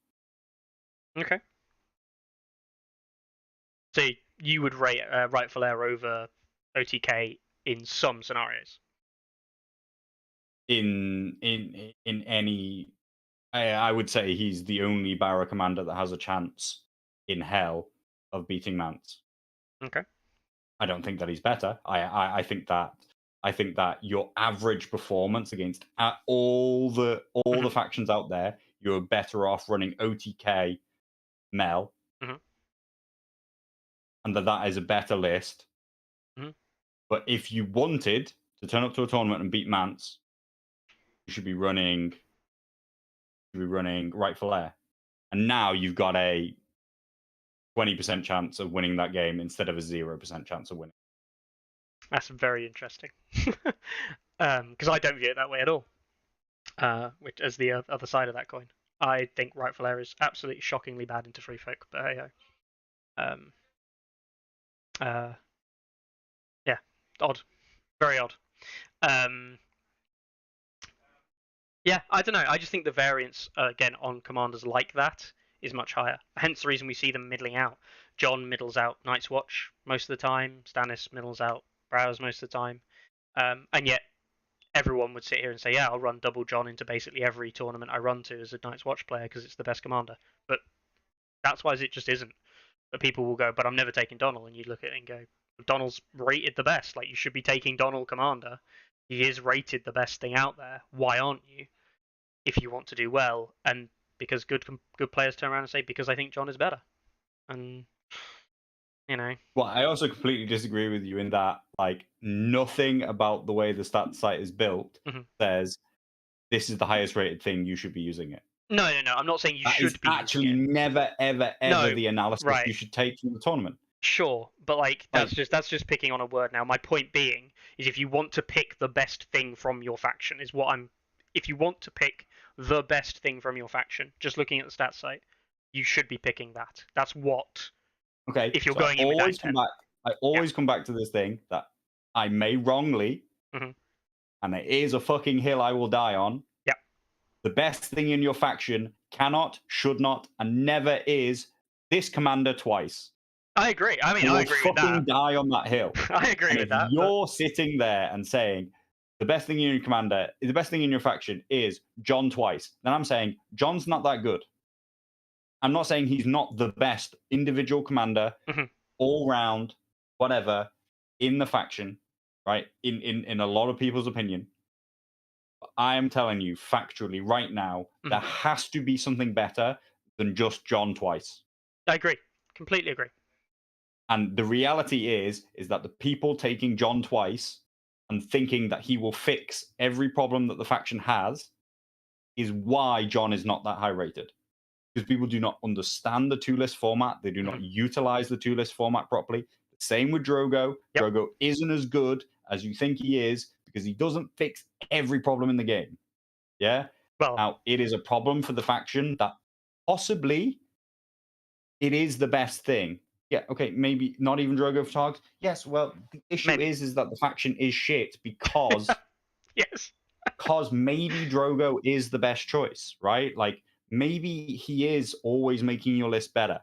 Okay. So you would rate Rightful Heir over OTK in some scenarios? In any, I would say he's the only Barra commander that has a chance in hell of beating Mance. Okay. I don't think that he's better. I think that your average performance against all the factions out there, you're better off running OTK Mel, and that is a better list. But if you wanted to turn up to a tournament and beat Mance, you should be running Rightful Heir, and now you've got a 20% chance of winning that game instead of a 0% chance of winning. That's very interesting, because I don't view it that way at all. Which as the other side of that coin, I think Rightful Heir is absolutely shockingly bad into free folk. But hey, yeah, odd, very odd. Yeah, I don't know. I just think the variance again on commanders like that is much higher. Hence the reason we see them middling out. John middles out Night's Watch most of the time. Stannis middles out Browse most of the time. And yet everyone would sit here and say, yeah, I'll run double John into basically every tournament I run to as a Night's Watch player because it's the best commander. But that's why it just isn't. But people will go, but I'm never taking Donald. And you look at it and go, Donald's rated the best. Like, you should be taking Donald commander. He is rated the best thing out there. Why aren't you? If you want to do well, and because good players turn around and say, because I think John is better. And, you know. Well, I also completely disagree with you in that, like, nothing about the way the stat site is built says this is the highest rated thing, you should be using it. No. I'm not saying you should be actually using it. never, ever the analysis you should take from the tournament. Sure, but like that's just picking on a word now. My point being is if you want to pick the best thing from your faction is what I'm. If you want to pick the best thing from your faction, just looking at the stats site, you should be picking that. That's what. Okay. If you're going in with that intent. I always come back to this thing that I may wrongly, and it is a fucking hill I will die on. Yeah. The best thing in your faction cannot, should not, and never is this commander twice. I agree. I mean, I agree with that. Fucking die on that hill. I agree with that. You're sitting there and saying, the best thing in your commander, the best thing in your faction is John twice, then I'm saying John's not that good. I'm not saying he's not the best individual commander, all round, whatever, in the faction, right? In a lot of people's opinion. I am telling you factually right now, there has to be something better than just John twice. I agree. Completely agree. And the reality is that the people taking John twice and thinking that he will fix every problem that the faction has is why John is not that high rated. Because people do not understand the two-list format. They do not utilize the two-list format properly. Same with Drogo. Yep. Drogo isn't as good as you think he is because he doesn't fix every problem in the game. Yeah? Well, Now, it is a problem for the faction that possibly it is the best thing. Yeah, okay, maybe not even Drogo for Targs. Yes, well, the issue is that the faction is shit because yes, because maybe Drogo is the best choice, right? Like maybe he is always making your list better,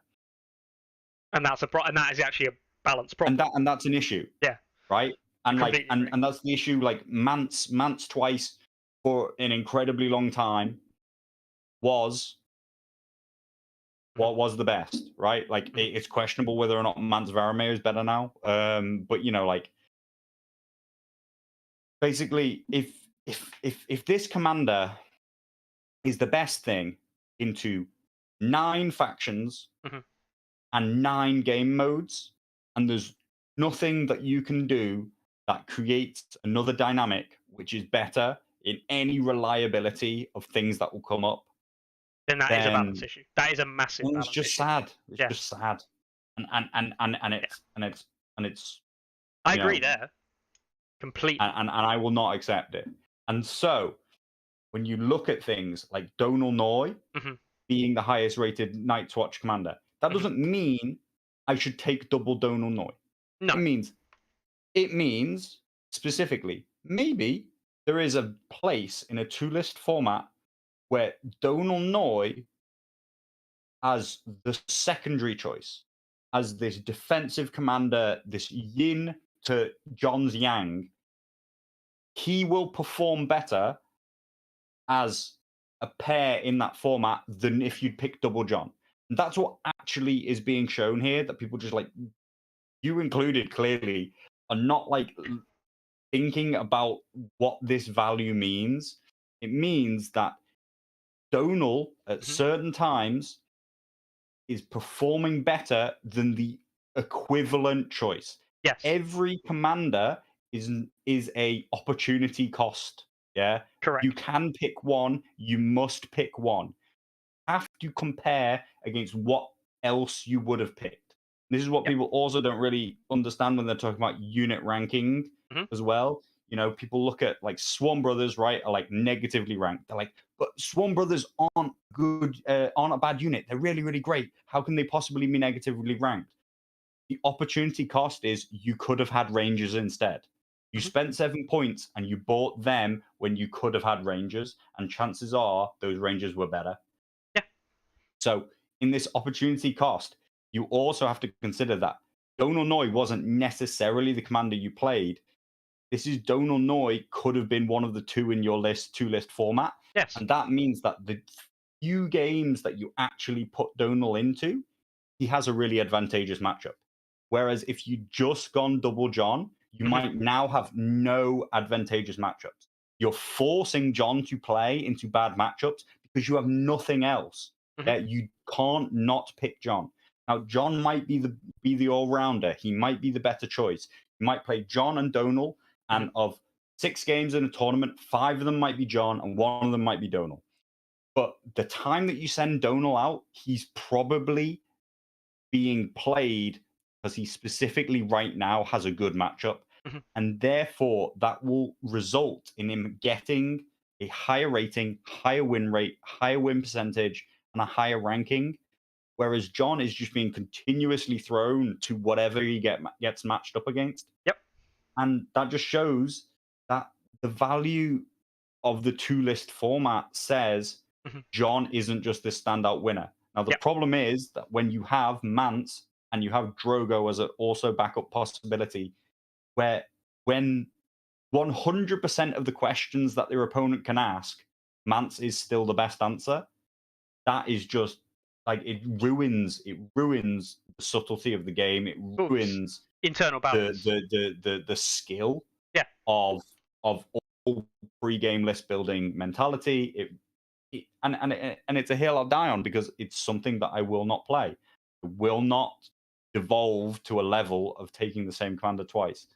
and that's and that is actually a balanced problem. and that's an issue. Yeah, right. And like agree. and that's the issue. Like Mance twice for an incredibly long time was what was the best, right? Like it's questionable whether or not Mance Varamir is better now. But you know, like basically, if this commander is the best thing into 9 factions and 9 game modes, and there's nothing that you can do that creates another dynamic which is better in any reliability of things that will come up, then that is a balance issue. That is a massive balance issue. It's just sad. It's just sad. And it's I agree there. Completely. And I will not accept it. And so when you look at things like Donal Noy being the highest rated Night's Watch commander, that doesn't mean I should take double Donal Noy. No. It means specifically, maybe there is a place in a 2-list format where Donal Noy as the secondary choice, as this defensive commander, this yin to John's yang, he will perform better as a pair in that format than if you'd pick double John. And that's what actually is being shown here, that people just like, you included clearly, are not like thinking about what this value means. It means that Donal at certain times is performing better than the equivalent choice. Yes. Every commander is a opportunity cost. Yeah. Correct. You can pick one. You must pick one. You have to compare against what else you would have picked. This is what people also don't really understand when they're talking about unit ranking as well. You know, people look at like Swan Brothers, right, are like negatively ranked. They're like, but Swan Brothers aren't good, aren't a bad unit. They're really, really great. How can they possibly be negatively ranked? The opportunity cost is you could have had Rangers instead. You spent 7 points and you bought them when you could have had Rangers, and chances are those Rangers were better. Yeah. So in this opportunity cost, you also have to consider that Donal Noy wasn't necessarily the commander you played. This is Donal Noy could have been one of the 2 in your list, 2-list format. Yes. And that means that the few games that you actually put Donal into, he has a really advantageous matchup. Whereas if you just gone double John, you might now have no advantageous matchups. You're forcing John to play into bad matchups because you have nothing else. You can't not pick John. Now, John might be the all-rounder. He might be the better choice. You might play John and Donal, and of 6 games in a tournament, 5 of them might be John, and 1 of them might be Donal. But the time that you send Donal out, he's probably being played because he specifically right now has a good matchup. And therefore, that will result in him getting a higher rating, higher win rate, higher win percentage, and a higher ranking. Whereas John is just being continuously thrown to whatever he gets matched up against. Yep. And that just shows that the value of the 2-list format says John isn't just this standout winner. Now, the problem is that when you have Mance and you have Drogo as an also backup possibility, where when 100% of the questions that their opponent can ask, Mance is still the best answer. That is just like it ruins the subtlety of the game. It Oops. ruins Internal balance. the skill Yeah. of all pre-game list building mentality. And it's a hill I'll die on because it's something that I will not play. I will not devolve to a level of taking the same commander twice.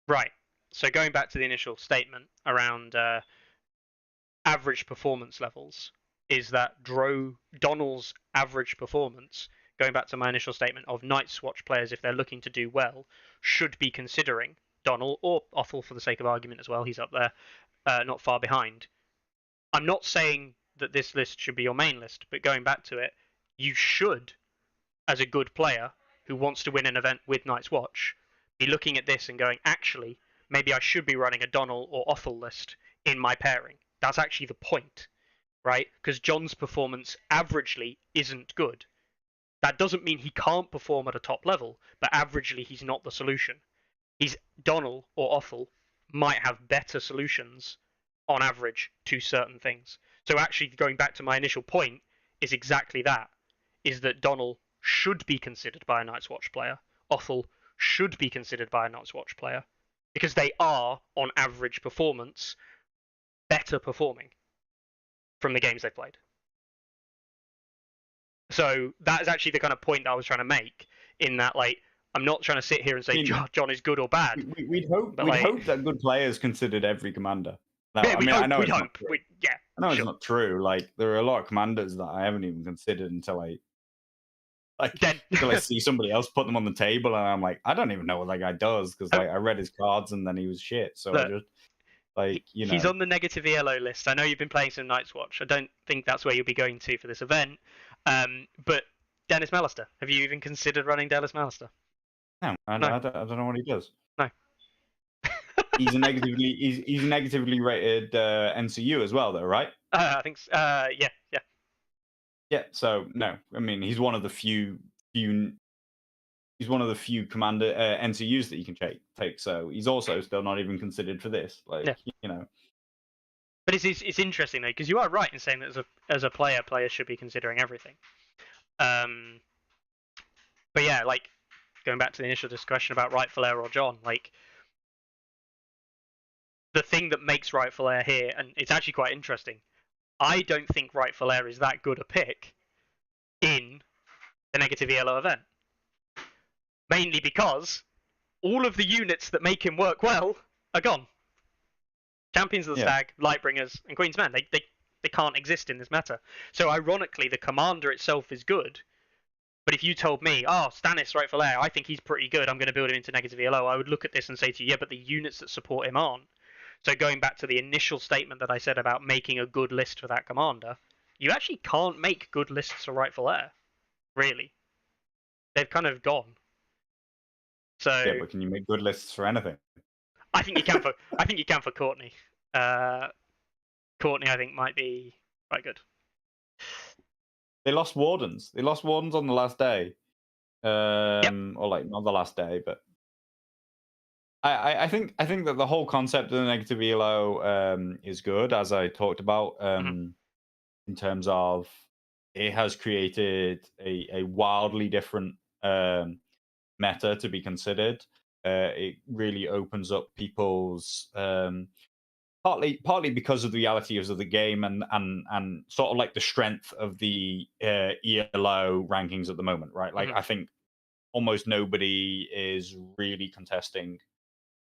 Right. So going back to the initial statement around average performance levels, is that Donald's average performance, going back to my initial statement of Night's Watch players, if they're looking to do well, should be considering Donald or Othel for the sake of argument as well. He's up there, not far behind. I'm not saying that this list should be your main list, but going back to it, you should, as a good player who wants to win an event with Night's Watch, be looking at this and going, actually, maybe I should be running a Donald or Othel list in my pairing. That's actually the point, right? Because John's performance averagely isn't good. That doesn't mean he can't perform at a top level, but averagely he's not the solution. Donald or Othel might have better solutions on average to certain things. So actually going back to my initial point is exactly that, is that Donald should be considered by a Night's Watch player. Othel should be considered by a Night's Watch player because they are, on average performance, better performing from the games they've played. So that is actually the kind of point that I was trying to make in that, like, I'm not trying to sit here and say John is good or bad. We'd hope that good players considered every commander. No, yeah, I know it's not true. Like, there are a lot of commanders that I haven't even considered until I see somebody else put them on the table, and I'm like, I don't even know what that guy does because I read his cards and then he was shit. So I just he's on the negative ELO list. I know you've been playing some Night's Watch. I don't think that's where you'll be going to for this event. But Dennis Mallister, have you even considered running Dennis Mallister? No, I don't know what he does. No. He's a negatively rated NCU as well, though, right? I think so. Yeah. Yeah. So no, I mean he's one of the few. He's one of the few commander NCUs that you can take. So he's also still not even considered for this. Like, you know. But it's interesting though, because you are right in saying that as a player, players should be considering everything. But yeah, like going back to the initial discussion about Rightful Heir or John, like the thing that makes Rightful Heir here, and it's actually quite interesting. I don't think Rightful Heir is that good a pick in the negative ELO event. Mainly because all of the units that make him work well are gone. Champions of the Stag, Lightbringers, and Queen's Men, they can't exist in this meta. So ironically, the commander itself is good. But if you told me, Stannis Rightful Heir, I think he's pretty good, I'm going to build him into negative ELO, I would look at this and say to you, yeah, but the units that support him aren't. So going back to the initial statement that I said about making a good list for that commander, you actually can't make good lists for Rightful Heir. Really. They've kind of gone. So yeah, but can you make good lists for anything? I think you can for Courtney. Courtney, I think, might be quite good. They lost Wardens. They lost Wardens on the last day. Or like not the last day, but I think that the whole concept of the negative ELO is good, as I talked about, in terms of it has created a wildly different meta to be considered. It really opens up people's partly because of the realities of the game and sort of like the strength of the ELO rankings at the moment, right? Like I think almost nobody is really contesting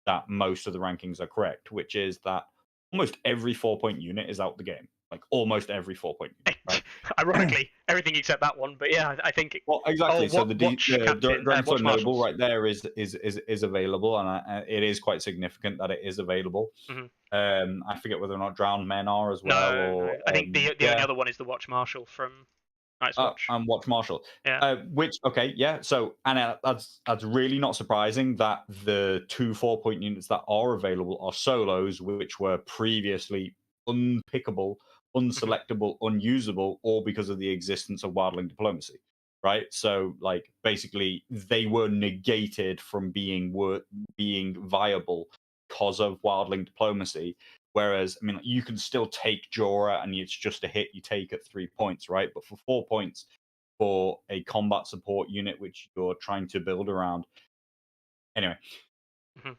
that most of the rankings are correct, which is that almost every 4-point unit is out the game. Like almost every 4-point unit, right? Ironically, everything except that one, but yeah, I think. Well, exactly. So the Dreadful Noble right there is available, and it is quite significant that it is available. I forget whether or not Drowned Men are as well. No. I think the only other one is the Watch Marshal from Night's Watch. And Watch Marshal. Yeah. So that's really not surprising that the 2 4-point units that are available are solos, which were previously unpickable, unselectable, unusable, all because of the existence of Wildling Diplomacy, right? So, like, basically, they were negated from being viable because of wildling diplomacy. Whereas, I mean, you can still take Jorah, and it's just a hit you take at 3 points, right? But for 4 points for a combat support unit, which you're trying to build around. Anyway, Mhm.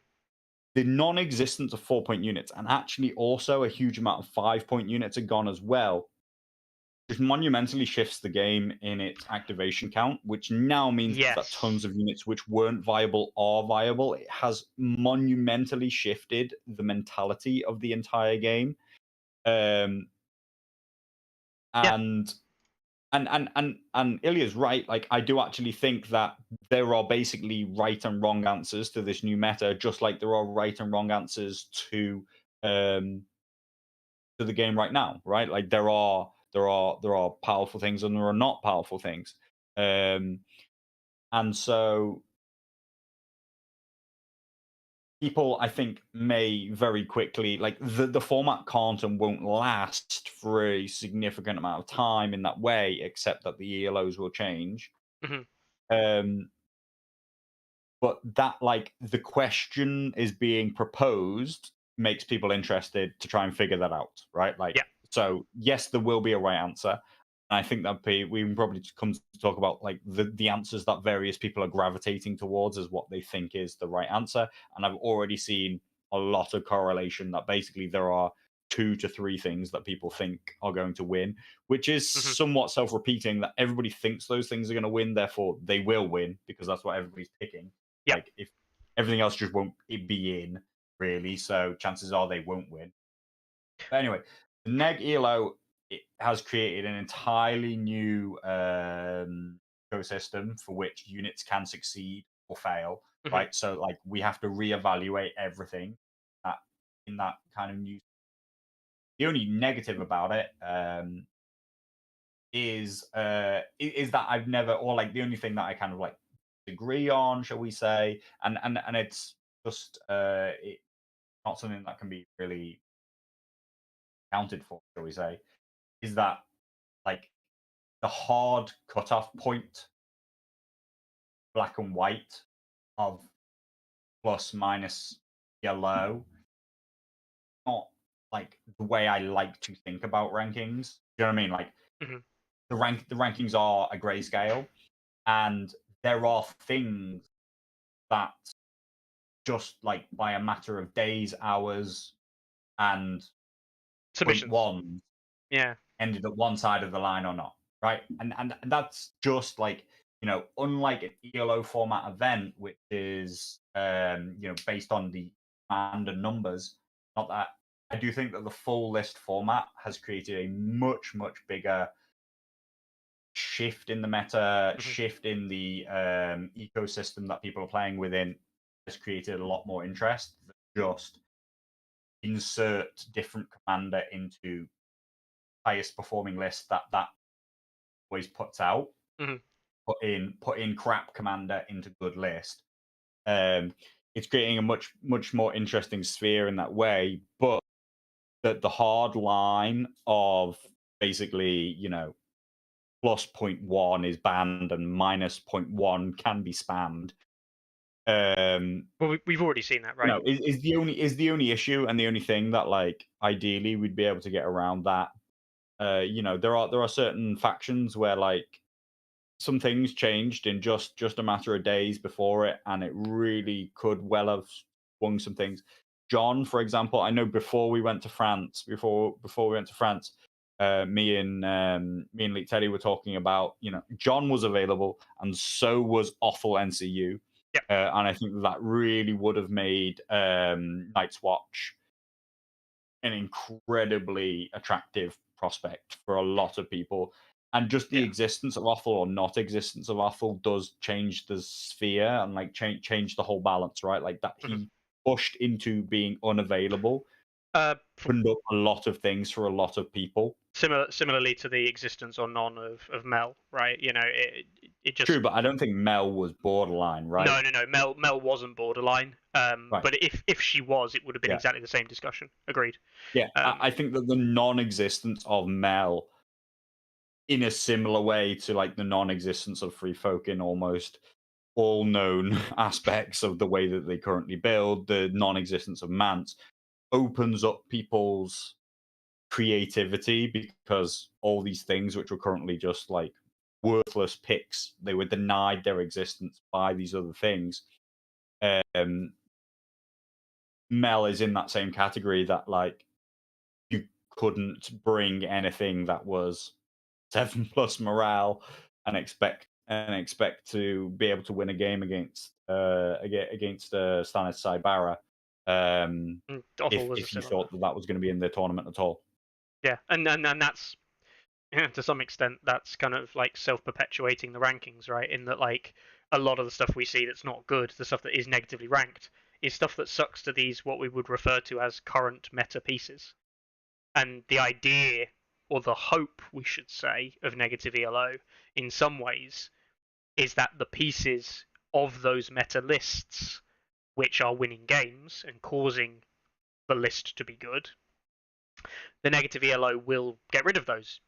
the non-existence of 4-point units, and actually also a huge amount of 5-point units are gone as well, just monumentally shifts the game in its activation count, which now means that Yes. tons of units which weren't viable are viable. It has monumentally shifted the mentality of the entire game. Um, and Ilya's right. Like, I do actually think that there are basically right and wrong answers to this new meta, just like there are right and wrong answers to the game right now, right? Like, there are powerful things and there are not powerful things. And so people, I think, may very quickly, like, the format can't and won't last for a significant amount of time in that way, except that the ELOs will change. Mhm. But that, like, the question is being proposed makes people interested to try and figure that out, right? Like, Yeah. so yes, there will be a right answer. And I think that we can probably come to talk about, like, the answers that various people are gravitating towards as what they think is the right answer. And I've already seen a lot of correlation that basically there are 2 to 3 things that people think are going to win, which is Mhm. somewhat self-repeating, that everybody thinks those things are going to win, therefore they will win because that's what everybody's picking. Yeah. Like, if everything else just won't be in, really, so chances are they won't win. But anyway, the Neg ELO, it has created an entirely new ecosystem for which units can succeed or fail, Mhm. right? So, like, we have to reevaluate everything in that kind of new. The only negative about it is that I've never, or like the only thing that I kind of like agree on, shall we say, and it's just not something that can be really accounted for, shall we say, is that, like, the hard cutoff point, black and white, of plus minus yellow, not like the way I like to think about rankings. You know what I mean? Like, Mhm. the rankings are a grayscale, and there are things that just, like, by a matter of days, hours, and point Submissions. one Yeah. ended at one side of the line or not, right? And that's just, like, unlike an ELO format event, which is based on the command and numbers. Not that I do think that the full list format has created a much bigger shift in the meta, Mhm. shift in the ecosystem that people are playing within, has created a lot more interest than just insert different commander into highest performing list that always puts out. Mhm. Put in crap commander into good list. It's creating a much more interesting sphere in that way. But the hard line of basically, plus 0.1 is banned and minus 0.1 can be spammed. Well, we've already seen that, right? Is the only issue, and the only thing that, like, ideally we'd be able to get around that. There are certain factions where, like, some things changed in just a matter of days before it, and it really could well have swung some things. John, for example, I know before we went to France, me and Leak Teddy were talking about, John was available, and so was Awful NCU. Yeah. And I think that really would have made Night's Watch an incredibly attractive prospect for a lot of people. And just the Yeah. existence of Offal or not existence of Offal does change the sphere and, like, change the whole balance, right? Like, that he pushed into being unavailable opened up a lot of things for a lot of people. Similarly to the existence or none of Mel, right? It just True, but I don't think Mel was borderline, right? no. Mel wasn't borderline. Right. But if she was, it would have been Yeah. exactly the same discussion. Agreed. Yeah, I think that the non-existence of Mel, in a similar way to, like, the non-existence of Free Folk in almost, all known aspects of the way that they currently build, the non-existence of Mance, opens up people's creativity, because all these things which were currently just like worthless picks, they were denied their existence by these other things. Mel is in that same category, that like you couldn't bring anything that was 7+ morale and expect to be able to win a game against Stannis Saibara, Awful was a if you cylinder. thought that was going to be in the tournament at all. Yeah, and that's to some extent that's kind of like self-perpetuating the rankings, right? In that like a lot of the stuff we see that's not good, the stuff that is negatively ranked, is stuff that sucks to these what we would refer to as current meta pieces. And the idea, or the hope, we should say, of negative ELO in some ways is that the pieces of those meta lists which are winning games and causing the list to be good, the negative ELO will get rid of those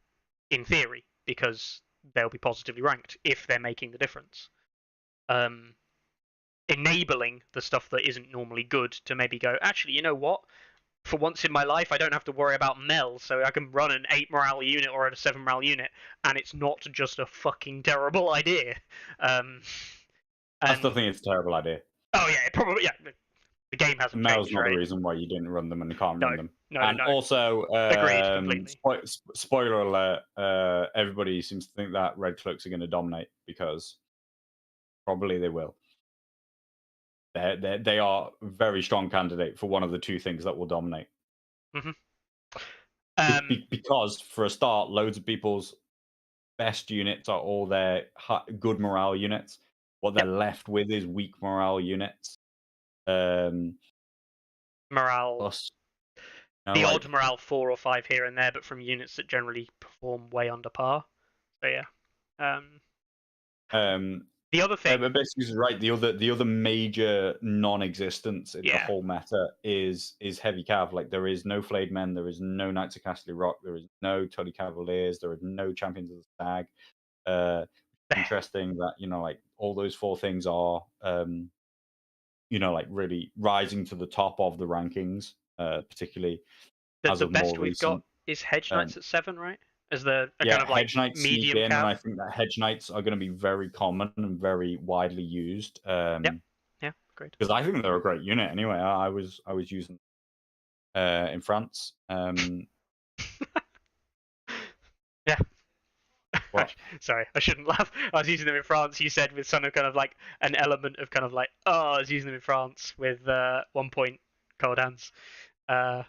in theory, because they'll be positively ranked if they're making the difference. Enabling the stuff that isn't normally good to maybe go, actually, you know what? For once in my life, I don't have to worry about Mel, so I can run an 8 morale unit or a 7 morale unit, and it's not just a fucking terrible idea. I still think it's a terrible idea. Oh yeah, probably yeah. The game hasn't Mel's changed, not right? the reason why you didn't run them and can't run them. No. And also, Agreed completely. Spoiler alert: everybody seems to think that Red Cloaks are going to dominate, because probably they will. They are a very strong candidate for one of the two things that will dominate. Because for a start, loads of people's best units are all their good morale units. What they're left with is weak morale units. Morale. Plus, the odd morale 4 or 5 here and there, but from units that generally perform way under par. So yeah. The other thing, but basically, is right. The other major non-existence in the whole meta is heavy cav. Like, there is no flayed men, there is no Knights of Castle Rock, there is no Tully Cavaliers, there are no Champions of the Stag. Interesting that like all those 4 things are like really rising to the top of the rankings, particularly as the of best more we've recent. got is Hedge Knights at 7, right? As the yeah, kind of like Hedge Knights medium sneak in, cav. and I think that Hedge Knights are going to be very common and very widely used. Yeah, great. Because I think they're a great unit. Anyway, I was using in France. Yeah. What? Sorry, I shouldn't laugh. I was using them in France. You said with some kind of like an element of kind of like, oh, I was using them in France with 1 point cold hands. Yeah,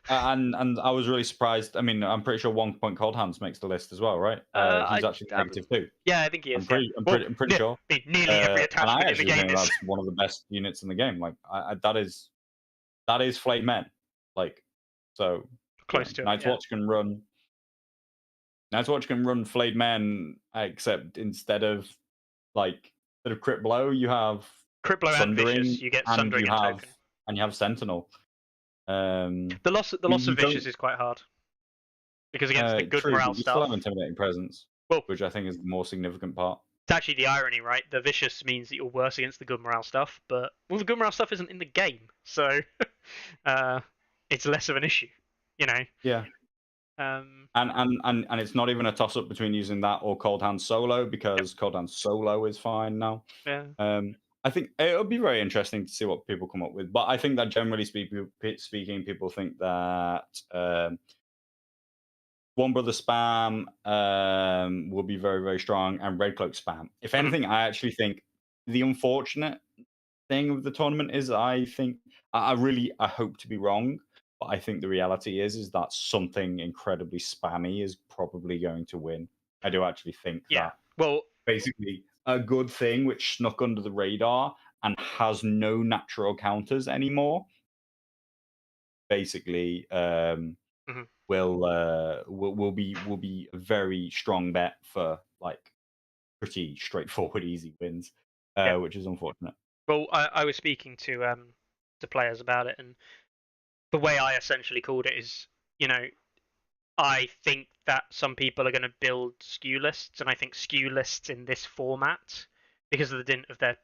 and I was really surprised. I mean, I'm pretty sure 1 point cold hands makes the list as well, right? He's actually -2. Yeah, I think he is. I'm pretty sure. Nearly every attachment in the game think is. That's one of the best units in the game. Like, that is flayed men. Like, so close to Night's Watch can run. Night's Watch can run flayed men, except instead of crit blow, you have crit blow and vicious. You get sundering and token, and you have sentinel. The loss of vicious is quite hard, because against the good morale you stuff, still have intimidating presence, which I think is the more significant part. It's actually the irony, right? The vicious means that you're worse against the good morale stuff, but the good morale stuff isn't in the game, so it's less of an issue, Yeah. And it's not even a toss up between using that or Cold Hand Solo, because Cold Hand Solo is fine now. Yeah. I think it'll be very interesting to see what people come up with, but I think that generally speaking, people think that One Brother spam will be very, very strong, and Red Cloak spam. If anything, I actually think the unfortunate thing of the tournament is, I hope to be wrong, but I think the reality is that something incredibly spammy is probably going to win. I do actually think that. Well, basically a good thing which snuck under the radar and has no natural counters anymore, basically will be a very strong bet for like pretty straightforward easy wins, which is unfortunate. Well, I was speaking to players about it, and the way I essentially called it is, I think that some people are going to build skew lists, and I think skew lists in this format, because of the dint of their,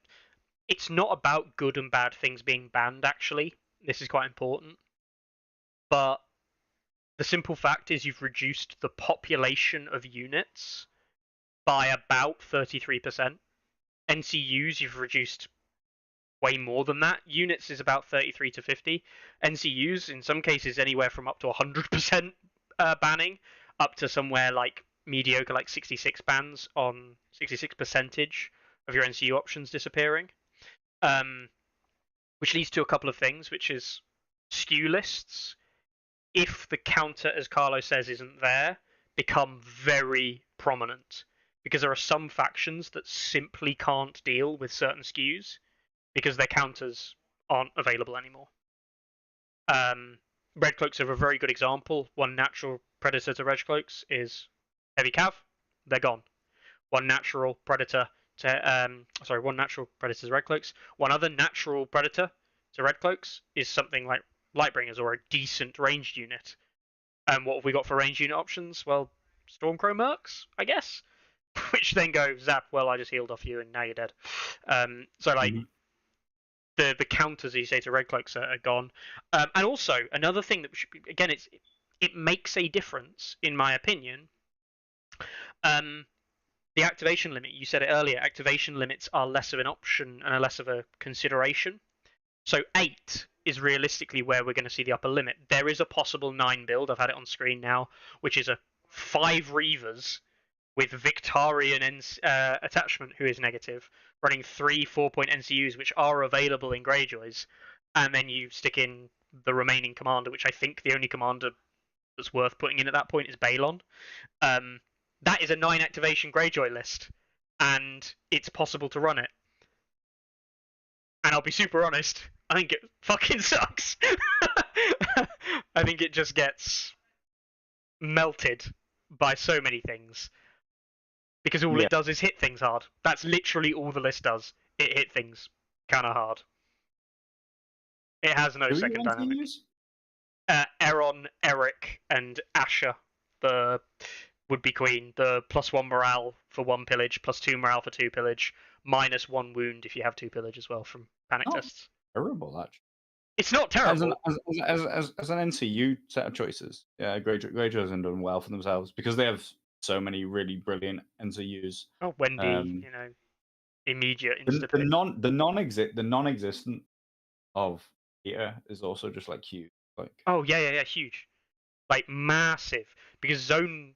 it's not about good and bad things being banned. Actually, this is quite important, but the simple fact is you've reduced the population of units by about 33%. NCUs you've reduced way more than that. Units is about 33 to 50. NCUs in some cases anywhere from up to 100% banning, up to somewhere like mediocre, like 66 bans on 66% of your NCU options disappearing. Which leads to a couple of things, which is skew lists, if the counter, as Carlos says, isn't there, become very prominent. Because there are some factions that simply can't deal with certain skews because their counters aren't available anymore. Red Cloaks are a very good example. One natural predator to Red Cloaks is Heavy Cav. They're gone. One natural predator to one natural predator to Red Cloaks. One other natural predator to Red Cloaks is something like Lightbringers or a decent ranged unit. And what have we got for ranged unit options? Well, Stormcrow Mercs, I guess. Which then go, zap, well, I just healed off you and now you're dead. So, like, the counters, as you say, to Red Cloaks are gone. And also, another thing that should be, again, it makes a difference, in my opinion. The activation limit, you said it earlier, activation limits are less of an option and less of a consideration. So 8 is realistically where we're going to see the upper limit. There is a possible 9 build, I've had it on screen now, which is a 5 Reavers with Victarion attachment, who is negative, running 3 4-point NCUs, which are available in Greyjoys, and then you stick in the remaining commander, which I think the only commander that's worth putting in at that point is Balon. That is a 9 activation Greyjoy list, and it's possible to run it. And I'll be super honest, I think it fucking sucks. I think it just gets melted by so many things. Because all it does is hit things hard. That's literally all the list does. It hit things kind of hard. It has no second dynamic. Eron, Eric, and Asher, the would-be queen. The +1 morale for 1 pillage, +2 morale for 2 pillage, -1 wound if you have 2 pillage as well from panic tests. Terrible, actually. It's not terrible. As an NCU set of choices, yeah, Greyjoys have done well for themselves because they have so many really brilliant NCUs. Oh, Wendy, immediate insta pick. The non-existent of Peter is also just like huge. Like, oh yeah, huge, like massive, because zone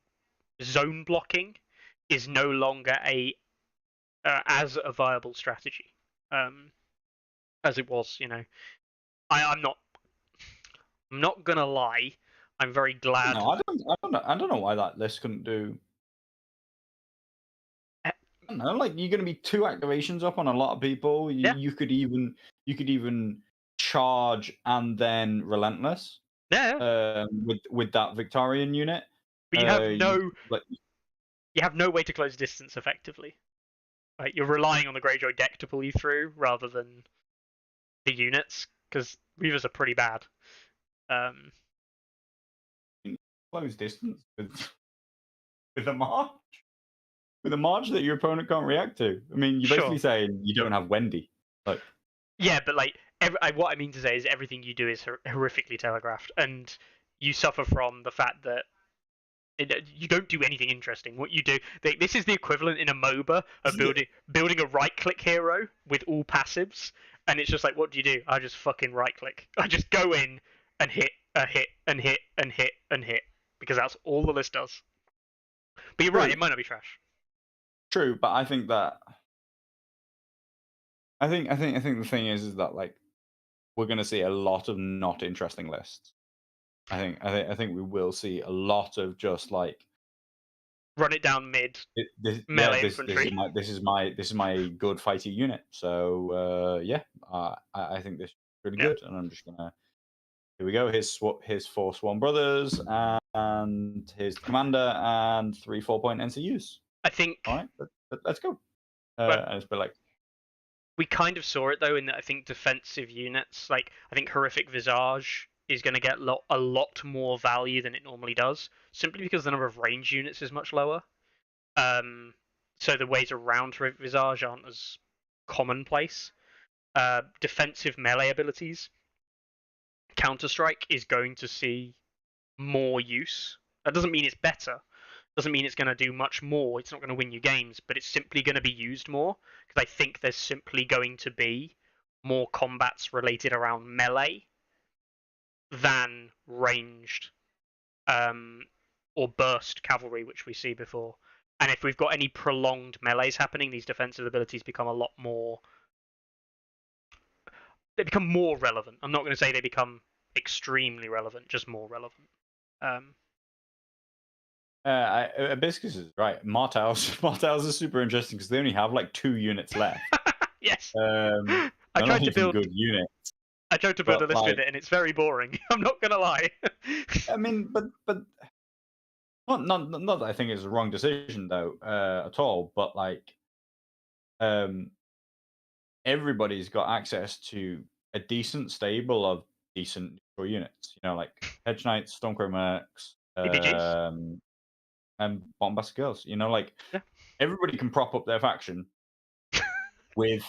blocking is no longer as a viable strategy as it was. I'm not gonna lie, I'm very glad. No, I don't know why that list couldn't do. I don't know, like you're gonna be 2 activations up on a lot of people. You could even charge and then relentless. Yeah. With that Victarion unit. But you have no way to close distance effectively. Right, you're relying on the Greyjoy deck to pull you through rather than the units, because Reavers are pretty bad. Close distance with a march. With a march that your opponent can't react to. I mean, you're basically saying you don't have Wendy. Like, yeah, but like what I mean to say is everything you do is horrifically telegraphed, and you suffer from the fact that you don't do anything interesting. What you do, this is the equivalent in a MOBA of building a right-click hero with all passives, and it's just like, what do you do? I just fucking right-click. I just go in and hit, and hit, because that's all the list does. But you're right, it might not be trash. True, but I think that I think the thing is that like we're going to see a lot of not interesting lists. I think we will see a lot of just like run it down mid melee infantry. This is my good fighty unit. So I think this is pretty good, and I'm just gonna. Here we go. His 4 Swan Brothers and his commander and 3 4-point NCUs. I think. All right, let's go. And it's been like. We kind of saw it though in that I think defensive units, like I think Horrific Visage is going to get a lot more value than it normally does, simply because the number of range units is much lower. So the ways around Terrific Visage aren't as commonplace. Defensive melee abilities, Counter-Strike is going to see more use. That doesn't mean it's better. Doesn't mean it's going to do much more. It's not going to win you games, but it's simply going to be used more because I think there's simply going to be more combats related around melee than ranged or burst cavalry, which we see before. And if we've got any prolonged melees happening, these defensive abilities become a lot more. They become more relevant. I'm not going to say they become extremely relevant, just more relevant. Hibiscus is right. Martels are super interesting because they only have like 2 units left. Yes. They're I tried not to even build. good units. I tried to build a But, list like- with it, and it's very boring. I'm not gonna lie. I mean, but not that I think it's a wrong decision though at all. But like, everybody's got access to a decent stable of decent neutral units. You know, like Hedge Knights, Stormcrow Mercs, BBGs. and Bombastic Girls. You know, like Yeah. everybody can prop up their faction with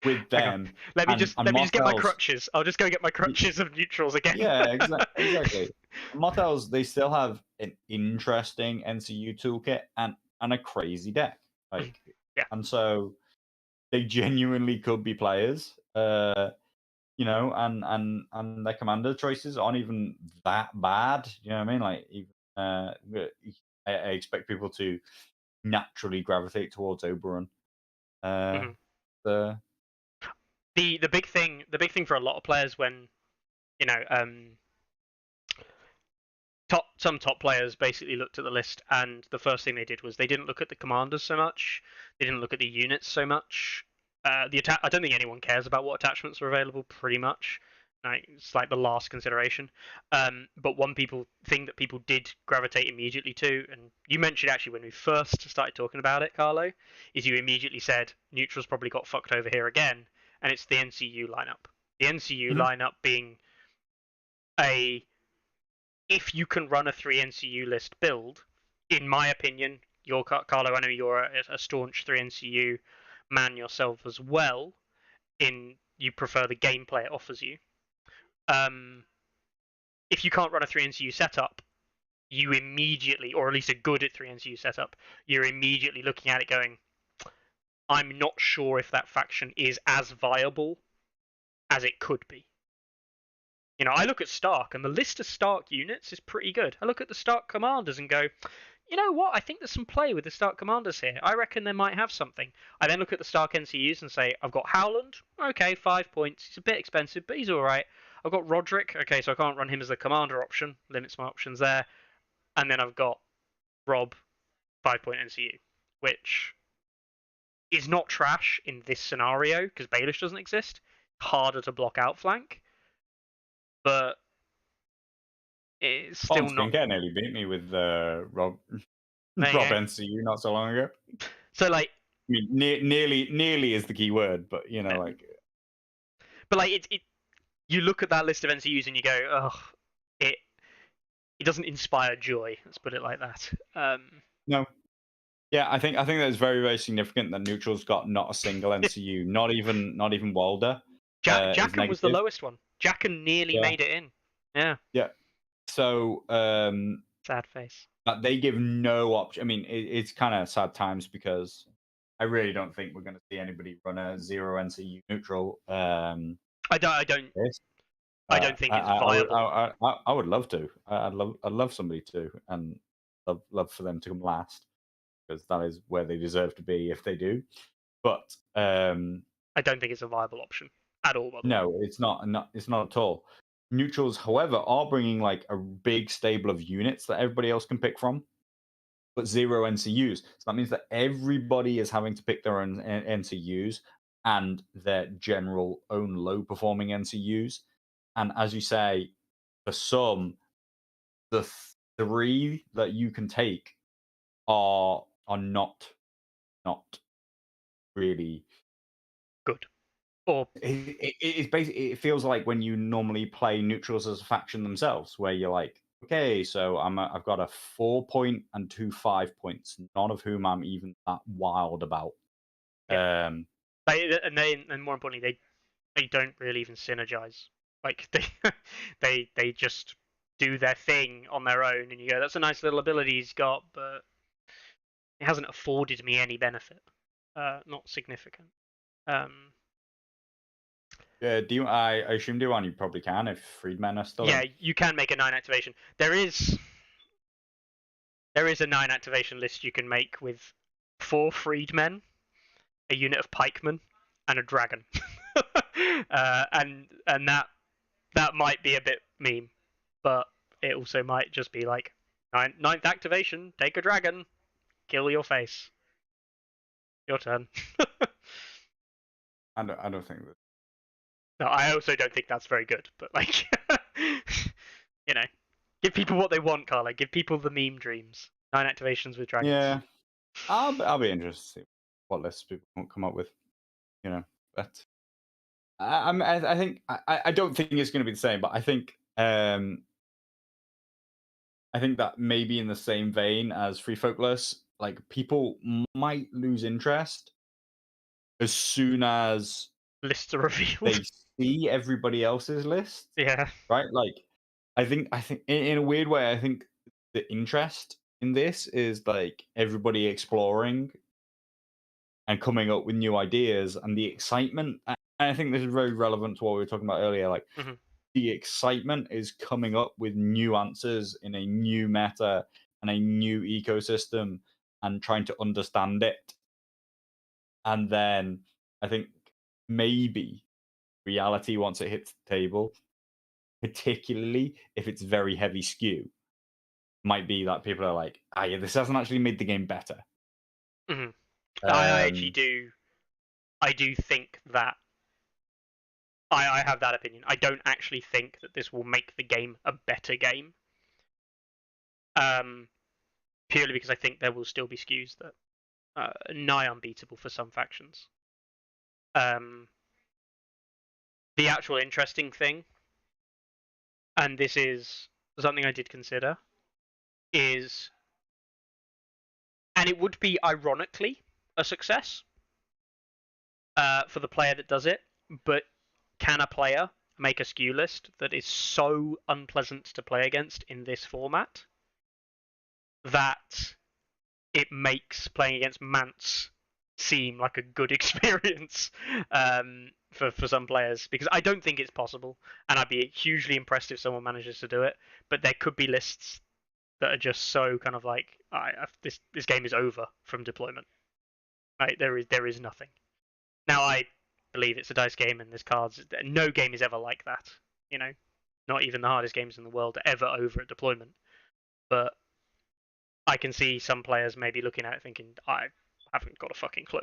Hang on. them. Let me and just get my Martels- crutches. I'll just go get my crutches of neutrals again. Yeah, exactly. Martels, they still have an interesting NCU toolkit and a crazy deck. Like, Yeah. And so they genuinely could be players. You know, and their commander choices aren't even that bad. You know what I mean? Like, even, I expect people to naturally gravitate towards Oberon. The big thing for a lot of players when, you know, some top players basically looked at the list, and the first thing they did was they didn't look at the commanders so much, they didn't look at the units so much. I don't think anyone cares about what attachments are available. Pretty much, it's like the last consideration. But one thing that people did gravitate immediately to, and you mentioned actually when we first started talking about it, Carlo, is you immediately said neutrals probably got fucked over here again, and it's the NCU lineup. The NCU lineup being if you can run a 3 NCU list build, in my opinion, Carlo, I know you're a staunch 3 NCU man yourself as well, you prefer the gameplay it offers you. If you can't run a 3 NCU setup, you immediately, or at least a good at 3 NCU setup, you're immediately looking at it going, I'm not sure if that faction is as viable as it could be. You know, I look at Stark, and the list of Stark units is pretty good. I look at the Stark commanders and go, you know what? I think there's some play with the Stark commanders here. I reckon they might have something. I then look at the Stark NCUs and say, I've got Howland. Okay, 5 points. He's a bit expensive, but he's all right. I've got Roderick. Okay, so I can't run him as the commander option. Limits my options there. And then I've got Rob, 5-point NCU, which is not trash in this scenario because Baelish doesn't exist. Harder to block outflank. But it's still not. Skinker nearly beat me with Rob NCU not so long ago. So like, I mean, nearly is the key word, but you know, like. But like it, you look at that list of NCUs and you go, oh, it doesn't inspire joy. Let's put it like that. No. Yeah, I think that's very, very significant that neutrals got not a single NCU, not even Walder. Jackan was the lowest one. Jackan nearly made it in. Yeah. Yeah. So sad face. They give no option. I mean, it's kind of sad times because I really don't think we're going to see anybody run a 0 NCU neutral. I don't think it's viable. I would love to. I'd love somebody to, and love for them to come last because that is where they deserve to be if they do. But I don't think it's a viable option at all. No, it's not. It's not at all. Neutrals, however, are bringing like a big stable of units that everybody else can pick from, but 0 NCUs. So that means that everybody is having to pick their own NCUs and their general own low-performing NCUs. And as you say, for some, the 3 that you can take are not really good. Or It's basically, it feels like when you normally play neutrals as a faction themselves, where you're like, okay, so I've got a 4 point and 2 5 points, none of whom I'm even that wild about. and more importantly, they don't really even synergize. Like they just do their thing on their own, and you go, that's a nice little ability he's got, but it hasn't afforded me any benefit, not significant. I assume D1 you probably can if freedmen are still Yeah, in. you can make a 9 activation. There is a 9 activation list you can make with 4 freedmen, a unit of pikemen, and a dragon. And that might be a bit meme, but it also might just be like ninth activation, take a dragon, kill your face. Your turn. I don't think that. No, I also don't think that's very good, but like, give people what they want, Carlo. Give people the meme dreams. 9 activations with dragons. Yeah, I'll be interested to see what lists people won't come up with. But I think I don't think it's going to be the same, but I think that maybe in the same vein as Free Folkless, like people might lose interest as soon as Lists are revealed. they see everybody else's list. Yeah. Right? Like, I think in a weird way, I think the interest in this is like everybody exploring and coming up with new ideas, and the excitement. And I think this is very relevant to what we were talking about earlier. Like, the excitement is coming up with new answers in a new meta and a new ecosystem, and trying to understand it. And then I think maybe reality, once it hits the table, particularly if it's very heavy skew, might be that people are like, yeah, this hasn't actually made the game better. I actually do. I do think that I have that opinion. I don't actually think that this will make the game a better game. Purely because I think there will still be skews that are nigh unbeatable for some factions. The actual interesting thing, and this is something I did consider, is, and it would be ironically a success for the player that does it, but can a player make a skew list that is so unpleasant to play against in this format that it makes playing against Mance seem like a good experience for some players? Because I don't think it's possible, and I'd be hugely impressed if someone manages to do it. But there could be lists that are just so kind of like, this game is over from deployment. Right? There is nothing. Now I believe it's a dice game and there's cards. No game is ever like that. Not even the hardest games in the world are ever over at deployment. But I can see some players maybe looking at it thinking, I haven't got a fucking clue.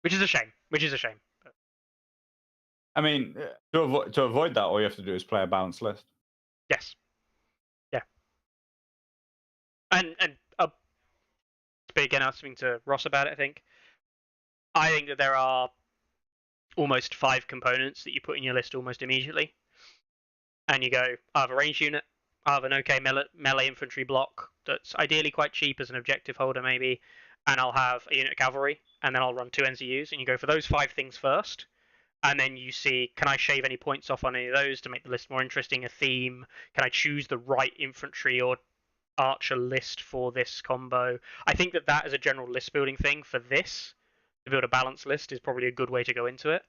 Which is a shame. But... I mean, to avoid that, all you have to do is play a balanced list. Yes. Yeah. And again, I was speaking to Ross about it, I think that there are almost 5 components that you put in your list almost immediately. And you go, I have a ranged unit, I have an okay melee infantry block that's ideally quite cheap as an objective holder maybe, and I'll have a unit of cavalry, and then I'll run 2 NZUs, and you go for those 5 things first, and then you see, can I shave any points off on any of those to make the list more interesting, a theme, can I choose the right infantry or archer list for this combo? I think that as a general list building thing for this, to build a balanced list is probably a good way to go into it,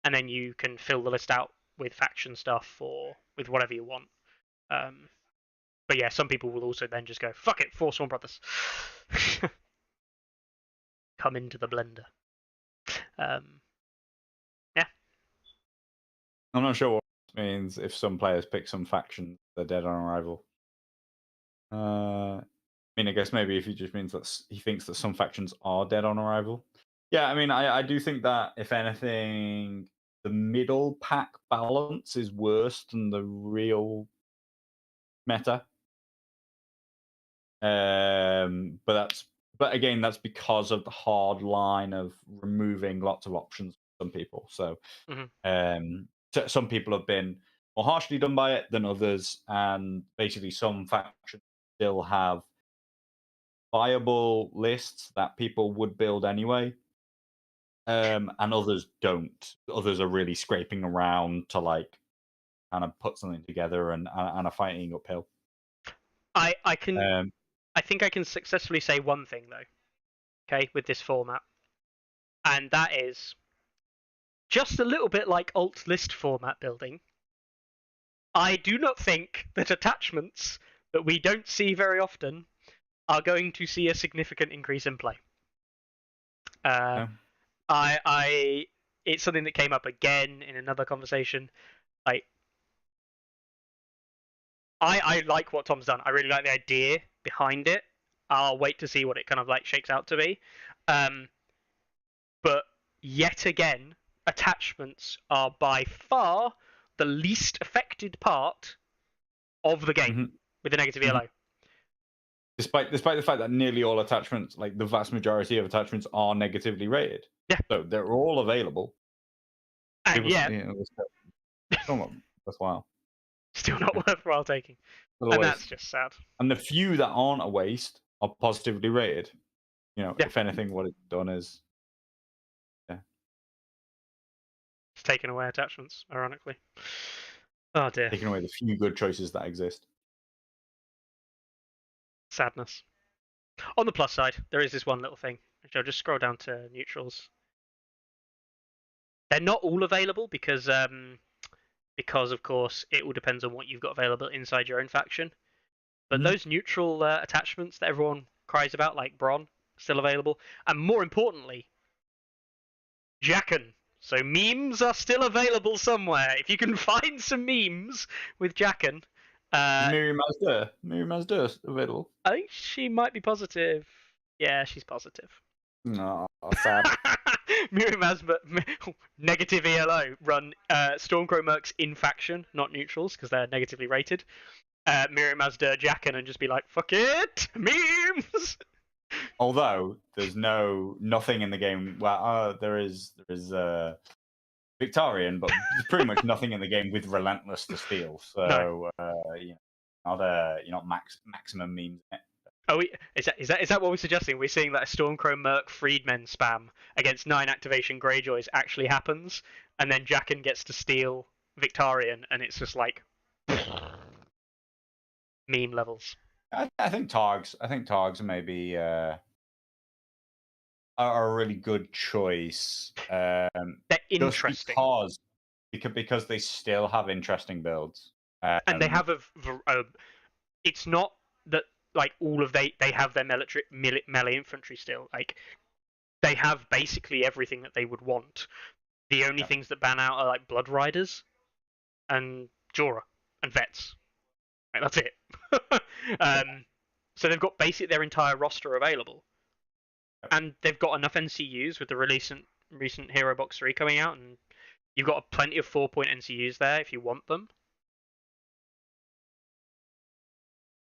and then you can fill the list out with faction stuff or with whatever you want. But yeah, some people will also then just go, fuck it, 4 Sworn Brothers. Come into the blender. Yeah. I'm not sure what it means if some players pick some faction, they're dead on arrival. I mean, I guess maybe if he just means that he thinks that some factions are dead on arrival. Yeah, I mean, I do think that, if anything, the middle pack balance is worse than the real meta. But that's but again, that's because of the hard line of removing lots of options for some people. So, some people have been more harshly done by it than others, and basically, some factions still have viable lists that people would build anyway, and others don't. Others are really scraping around to like kind of put something together and are fighting uphill. I think I can successfully say one thing though, okay, with this format, and that is just a little bit like alt list format building. I do not think that attachments that we don't see very often are going to see a significant increase in play. No. It's something that came up again in another conversation. Like, I like what Tom's done. I really like the idea behind it. I'll wait to see what it kind of like shakes out to be. But yet again, attachments are by far the least affected part of the game with the negative ELO. Despite the fact that nearly all attachments, like the vast majority of attachments, are negatively rated. Yeah. So they're all available. And yeah, it's still not worthwhile. Still not worthwhile taking. And that's just sad. And the few that aren't a waste are positively rated. You know, if anything, what it's done is it's taken away attachments, ironically. Oh dear. Taking away the few good choices that exist. Sadness. On the plus side, there is this one little thing. Which I'll just scroll down to neutrals. They're not all available because of course it all depends on what you've got available inside your own faction. But those neutral attachments that everyone cries about, like Bron, still available. And more importantly, Jacken. So memes are still available somewhere. If you can find some memes with Jacken. Miriam Mazda available. I think she might be positive. Yeah, she's positive. No, sad. Miriam Mazda, negative ELO, run Stormcrow Mercs in faction, not neutrals, because they're negatively rated. Miriam Mazda Jacken and just be like, fuck it, memes! Although there's nothing in the game. Well, there is Victorian, but there's pretty much nothing in the game with relentless to steal. So you're not maximum memes in it. Oh, is that what we're suggesting? We're seeing that a Stormcrow Merc Freedmen spam against 9 activation Greyjoys actually happens, and then Jacken gets to steal Victorian, and it's just like meme levels. I think Targs maybe are a really good choice. They're interesting because they still have interesting builds, and they have a. It's not that like all of they have their melee infantry still. Like they have basically everything that they would want. The only things that ban out are like Blood Riders and Jorah and Vets. Like, that's it. So they've got basically their entire roster available, and they've got enough NCUs with the recent Hero Box 3 coming out, and you've got plenty of 4-point NCUs there if you want them.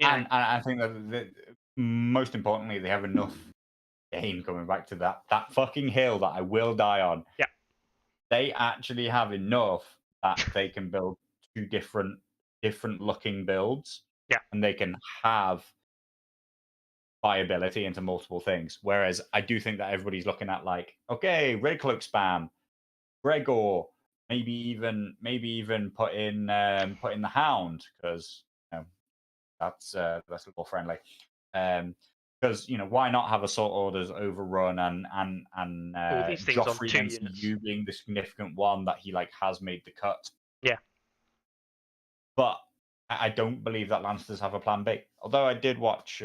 And I think that most importantly, they have enough game, coming back to that fucking hill that I will die on. Yeah. They actually have enough that they can build 2 different looking builds. Yeah. And they can have viability into multiple things. Whereas I do think that everybody's looking at like, okay, Red Cloak spam, Gregor, maybe even put in the Hound, because that's a little more friendly. Because why not have Assault Orders overrun and Joffrey NCU being the significant one that he has made the cut. Yeah. But I don't believe that Lancers have a plan B. Although I did watch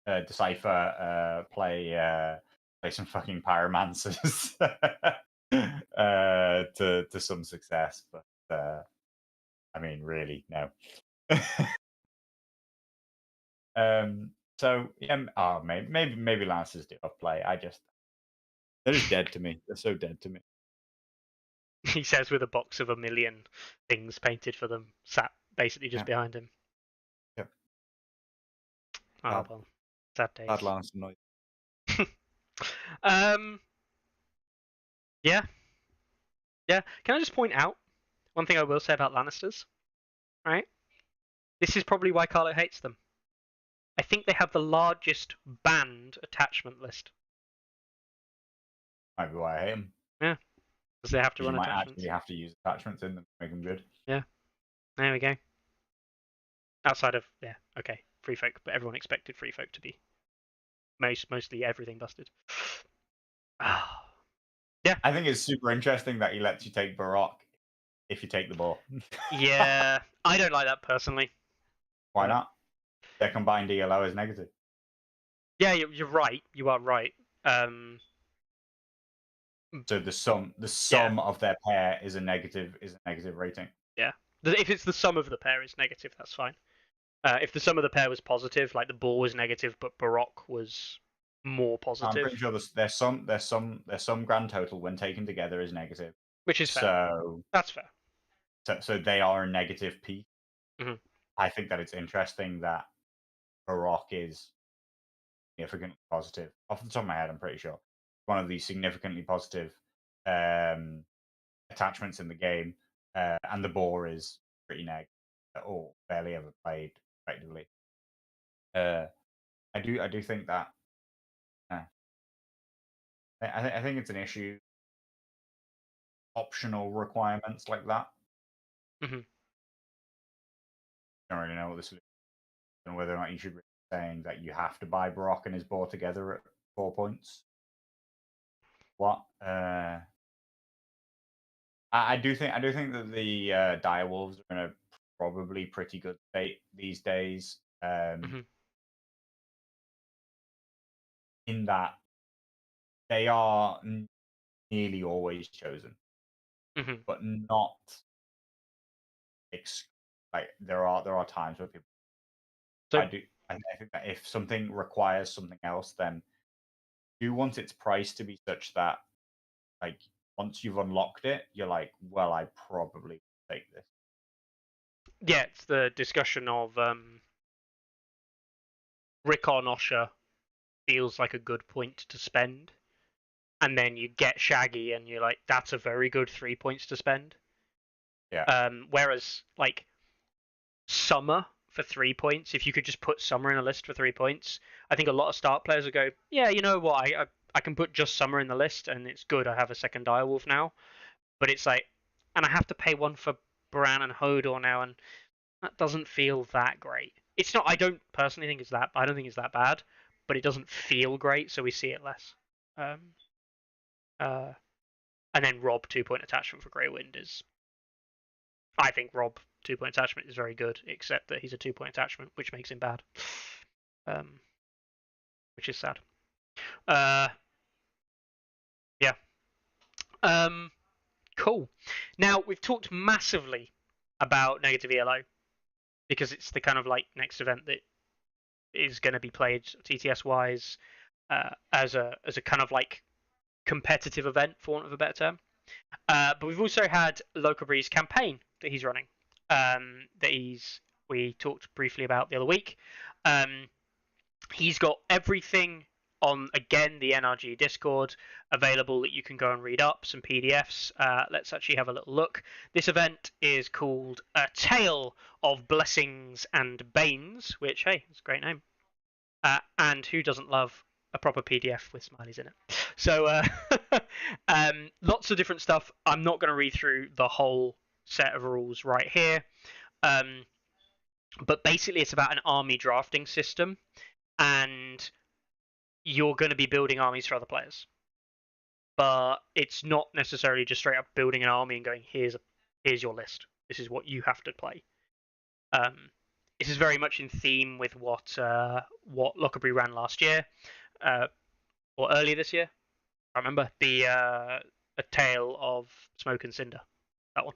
Decipher play some fucking pyromancers to some success, but I mean, really, no. So yeah, maybe Lancers do have play. They're just dead to me. They're so dead to me. He says with a box of 1 million things painted for them, sat basically just behind him. Yep. Oh well, Sad days. Bad Lannister noise. Yeah. Yeah. Can I just point out one thing I will say about Lannisters? Right? This is probably why Carlo hates them. I think they have the largest banned attachment list. Might be why I hate them. Yeah. Because they have to You run might attachments. actually have to use attachments in them to make them good. Yeah. There we go. Outside of, yeah, okay, free folk, but everyone expected free folk to be mostly everything busted. Yeah. I think it's super interesting that he lets you take Baroque if you take the ball. Yeah, I don't like that personally. Why not? Their combined ELO is negative. Yeah, you're right. You are right. So the sum of their pair is a negative rating. Yeah. If it's the sum of the pair is negative, that's fine. If the sum of the pair was positive, like the ball was negative, but Baroque was more positive. I'm pretty sure their sum grand total when taken together is negative. Which is fair. So that's fair. So they are a negative piece. Mm-hmm. I think that it's interesting that Baroque is significantly positive. Off the top of my head, I'm pretty sure one of the significantly positive attachments in the game, and the boar is pretty negative or barely ever played effectively. I do think that. I think it's an issue. Optional requirements like that. Mm-hmm. Don't really know what this is, and whether or not you should be saying that you have to buy Baroque and his boar together at 4 points. What? I do think that the direwolves are in a probably pretty good state these days. In that they are nearly always chosen, but not like there are times where people. So, I think that if something requires something else, then you want its price to be such that, like, once you've unlocked it, you're like, well, I probably take this. Yeah, it's the discussion of Rickon Osher feels like a good point to spend, and then you get Shaggy, and you're like, that's a very good 3 points to spend. Yeah. Whereas like Summer for 3 points, if you could just put Summer in a list for 3 points, I think a lot of start players would go, yeah, you know what, I can put just Summer in the list, and it's good. I have a second direwolf now, but it's like, and I have to pay one for Bran and Hodor now, and that doesn't feel that great. It's not. I don't personally think it's that. I don't think it's that bad, but it doesn't feel great, so we see it less. And then Rob 2 point attachment for Grey Wind is. I think Rob 2 point attachment is very good, except that he's a 2 point attachment, which makes him bad. Which is sad. Yeah. Cool. Now we've talked massively about negative ELO because it's the kind of like next event that is going to be played TTS wise as a kind of like competitive event, for want of a better term. But we've also had Lockerbree's campaign that he's running. We talked briefly about the other week. He's got everything on, again, the NRG Discord available that you can go and read up, some PDFs. Let's actually have a little look. This event is called A Tale of Blessings and Banes, which, hey, it's a great name. And who doesn't love a proper PDF with smileys in it? So lots of different stuff. I'm not going to read through the whole set of rules right here. But basically it's about an army drafting system, and you're going to be building armies for other players. But it's not necessarily just straight up building an army and going, here's your list. This is what you have to play. This is very much in theme with what Lockerbree ran last year, or earlier this year. I remember the A Tale of Smoke and Cinder, that one.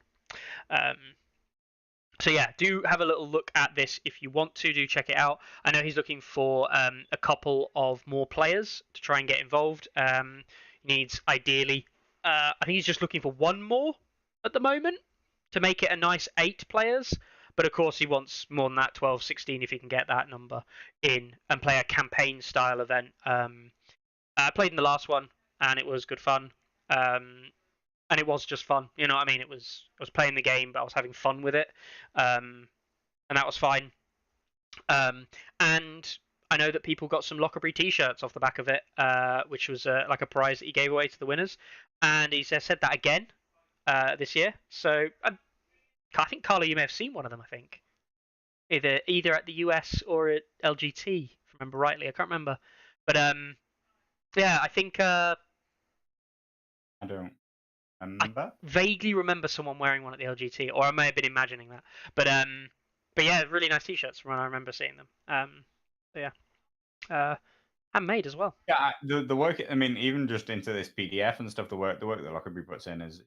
So yeah, do have a little look at this if you want to. Do check it out. I know he's looking for a couple of more players to try and get involved. Needs ideally, I think he's just looking for one more at the moment to make it a nice 8 players. But of course, he wants more than that, 12, 16, if he can get that number in and play a campaign style event. I played in the last one, and it was good fun. And it was just fun. You know what I mean? I was playing the game, but I was having fun with it, and that was fine. And I know that people got some Lockerbie T-shirts off the back of it, which was like a prize that he gave away to the winners. And he said that again this year. So I think, Carlo, you may have seen one of them. I think either at the US or at LGT, if I remember rightly. I can't remember, but yeah, I think I don't remember. I vaguely remember someone wearing one at the LGT, or I may have been imagining that. But yeah, really nice T-shirts from when I remember seeing them. So yeah, handmade as well. Yeah, the work. I mean, even just into this PDF and stuff, the work that Lockerbie puts in is,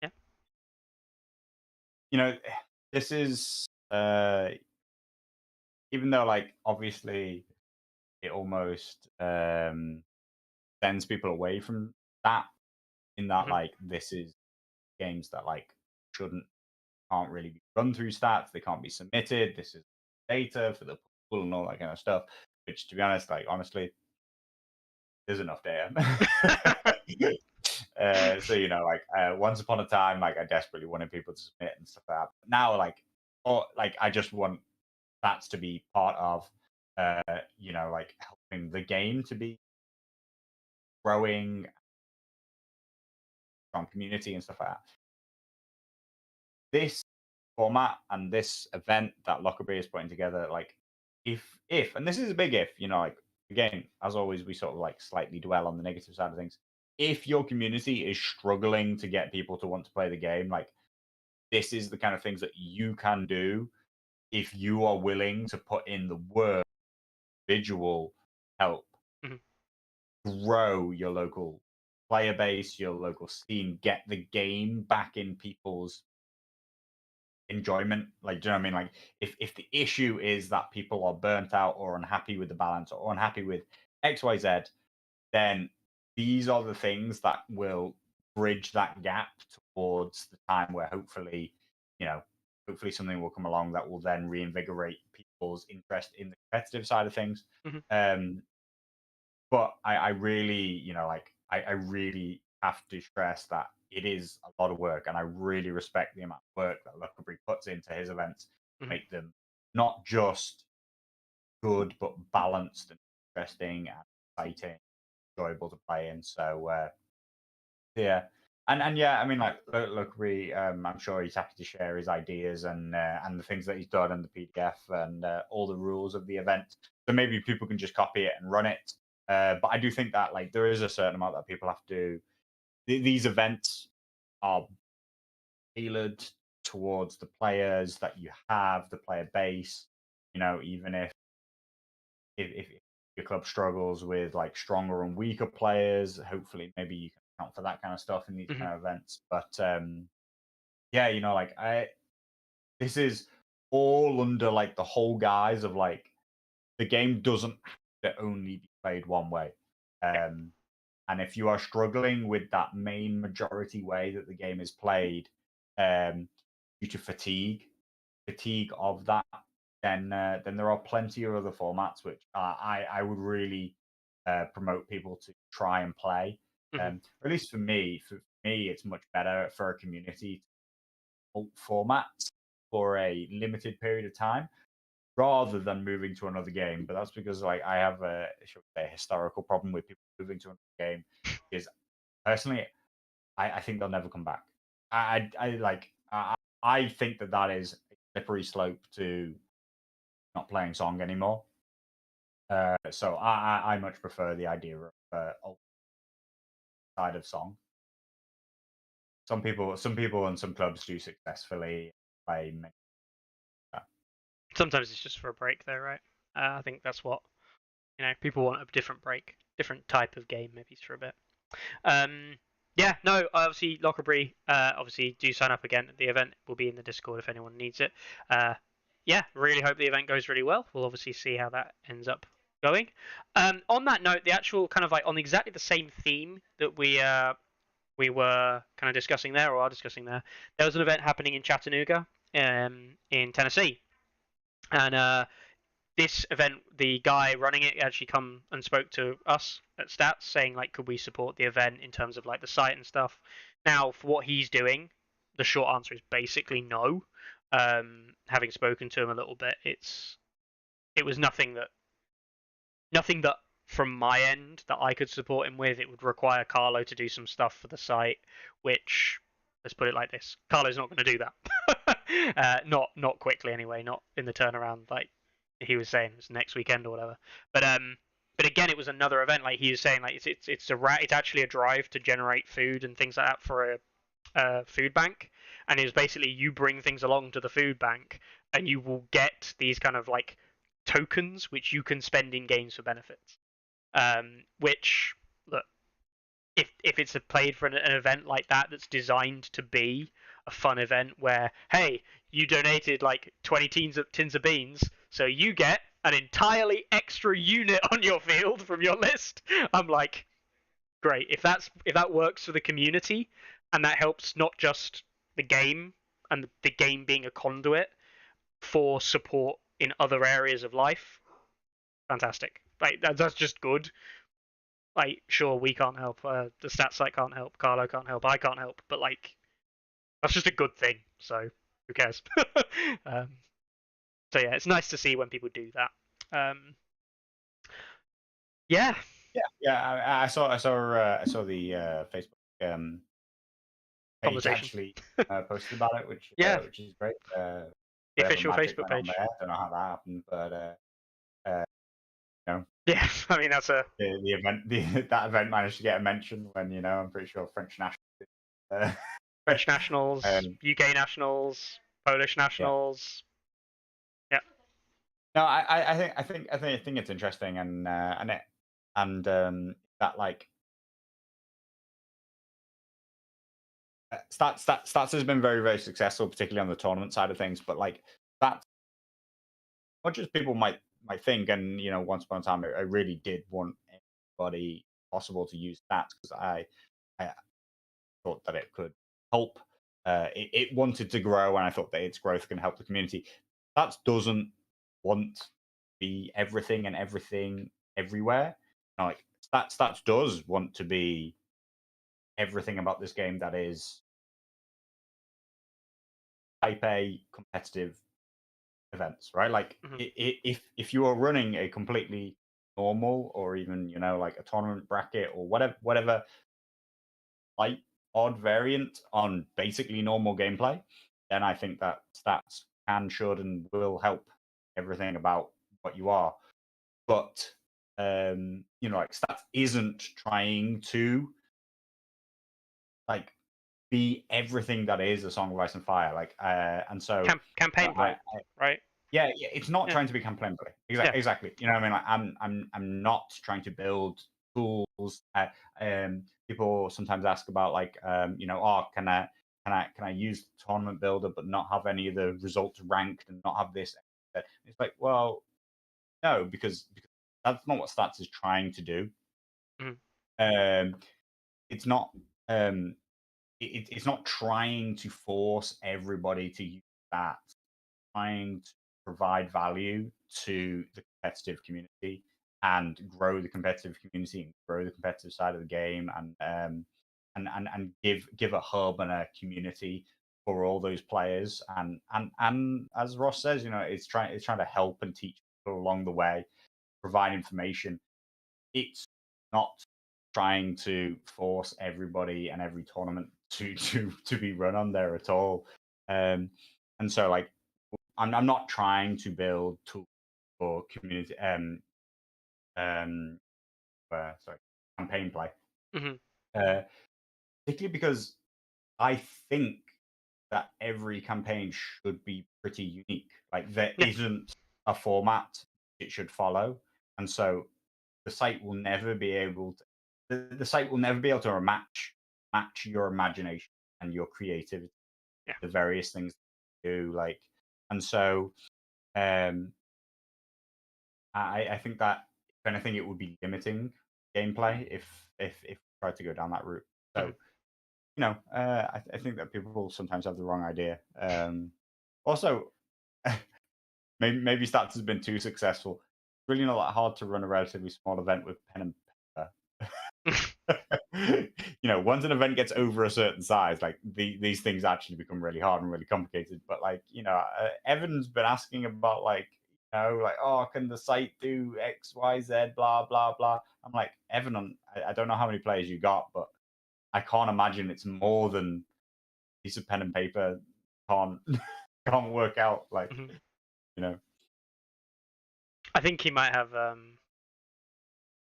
Yeah. you know, this is even though like obviously it almost sends people away from that, in that like this is games that like can't really be run through stats, they can't be submitted, this is data for the pool and all that kind of stuff, which, to be honest, like honestly, there's enough data. So you know, like once upon a time, like I desperately wanted people to submit and stuff like that. But now, like, I just want that to be part of, you know, like helping the game to be growing, strong community and stuff like that. This format and this event that Lockerbie is putting together, like, if and this is a big if, you know, like again, as always, we sort of like slightly dwell on the negative side of things. If your community is struggling to get people to want to play the game, like this is the kind of things that you can do if you are willing to put in the work, individual help, grow your local player base, your local scene, get the game back in people's enjoyment. Like, do you know what I mean? Like, if the issue is that people are burnt out or unhappy with the balance or unhappy with XYZ, then these are the things that will bridge that gap towards the time where hopefully, you know, hopefully something will come along that will then reinvigorate people's interest in the competitive side of things. But I really, you know, like I really have to stress that it is a lot of work, and I really respect the amount of work that Lockerbie puts into his events to make them not just good, but balanced and interesting and exciting, enjoyable to play in. So yeah, and yeah, I mean, like Lockerbie, I'm sure he's happy to share his ideas and the things that he's done and the PDF and all the rules of the event. So maybe people can just copy it and run it. But I do think that like there is a certain amount that people have to. These events are tailored towards the players that you have, the player base. You know, even if your club struggles with like stronger and weaker players, hopefully maybe you can account for that kind of stuff in these kind of events. But yeah, you know, like this is all under like the whole guise of like the game doesn't have to only be played one way. And if you are struggling with that main majority way that the game is played, due to fatigue of that, then there are plenty of other formats which I would really promote people to try and play. At least for me, it's much better for a community format for a limited period of time rather than moving to another game. But that's because like I have a historical problem with people moving to another game. Because personally, I think they'll never come back. I think that is a slippery slope to not playing Song anymore. So I much prefer the idea of alt side of Song. Some people, and some clubs do successfully play. Sometimes it's just for a break, though, right? I think that's what people want, a different break, different type of game, maybe for a bit. Yeah, no, obviously Lockerbie, obviously do sign up again. The event will be in the Discord if anyone needs it. Yeah, really hope the event goes really well. We'll obviously see how that ends up going. On that note, the actual kind of like on exactly the same theme that we were kind of discussing there, or are discussing there, there was an event happening in Chattanooga in Tennessee, and this event, the guy running it actually come and spoke to us at Stats, saying like, could we support the event in terms of like the site and stuff. Now, for what he's doing, the short answer is basically no. Having spoken to him a little bit, it was nothing that from my end that I could support him with. It would require Carlo to do some stuff for the site, which, let's put it like this, Carlo's not going to do that. Not quickly anyway, not in the turnaround like he was saying, it's next weekend or whatever. But again, it was another event. Like he was saying, like it's actually a drive to generate food and things like that for a food bank, and it was basically you bring things along to the food bank, and you will get these kind of like tokens which you can spend in games for benefits. Which, look, if it's played for an event like that that's designed to be a fun event where, hey, you donated like 20 tins of beans, so you get an entirely extra unit on your field from your list. I'm like, great. If that works for the community, and that helps not just the game and the game being a conduit for support in other areas of life, fantastic. Like that's just good. Like, sure, we can't help, the stats site can't help, Carlo can't help, I can't help, but like that's just a good thing. So who cares? um, so yeah, it's nice to see when people do that. Yeah. Yeah. I saw the Facebook page Conversation. actually posted about it, which is great. The official Facebook page. I don't know how that happened, but you know, yeah, I mean that's the event that event managed to get a mention when I'm pretty sure French nationals, French nationals, UK nationals, Polish nationals. Yeah. No, I think it's interesting, and that like stats has been very, very successful, particularly on the tournament side of things. But like that's much as people might think, and once upon a time, I really did want anybody possible to use stats because I thought that it could help. It wanted to grow, and I thought that its growth can help the community. Stats doesn't want to be everything and everything everywhere. Like stats does want to be everything about this game that is type A competitive events, right? Like if you are running a completely normal or even like a tournament bracket or whatever like odd variant on basically normal gameplay, then I think that stats can, should, and will help everything about what you are. But like stats isn't trying to like be everything that is a Song of Ice and Fire. Like and so campaign play, right? Yeah, it's not trying to be campaign play. Exactly. You know what I mean? Like I'm not trying to build tools. People sometimes ask about like can I use tournament builder but not have any of the results ranked and not have this? It's like, well, no, because that's not what stats is trying to do. It's not it's not trying to force everybody to use stats. It's trying to provide value to the competitive community and grow the competitive community and grow the competitive side of the game and give a hub and a community for all those players and as Ross says, it's trying to help and teach people along the way, provide information. It's not trying to force everybody and every tournament to be run on there at all. And so like I'm not trying to build tools for community sorry, campaign play. Particularly because I think that every campaign should be pretty unique. Like there isn't a format it should follow. And so the site will never be able to match your imagination and your creativity, the various things you do. Like, and so I think that if anything, it would be limiting gameplay if we tried to go down that route. So I think that people sometimes have the wrong idea Also, maybe stats has been too successful. It's really not that hard to run a relatively small event with pen and paper. Once an event gets over a certain size, like these things actually become really hard and really complicated. But Evan's been asking about oh, can the site do X, Y, Z, blah blah blah. I'm like, Evan, I don't know how many players you got, but I can't imagine it's more than a piece of pen and paper can't can't work out. I think he might have.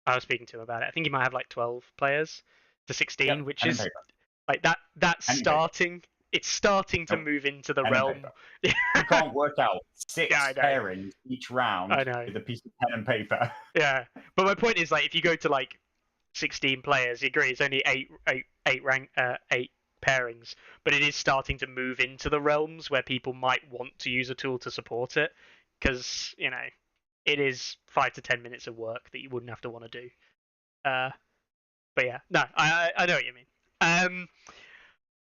I was speaking to him about it. I think he might have like 12 players to 16, Yep, which pen and is paper. like that. That's Pen and paper. starting. It's starting to Nope. move into the Pen and realm. paper. You can't work out 6 Yeah, I know. pairings each round I know. with a piece of pen and paper. Yeah, but my point is, like, if you go to like 16 players, you agree it's only eight pairings, but it is starting to move into the realms where people might want to use a tool to support it, because it is 5 to 10 minutes of work that you wouldn't have to want to do. But yeah, no, I know what you mean.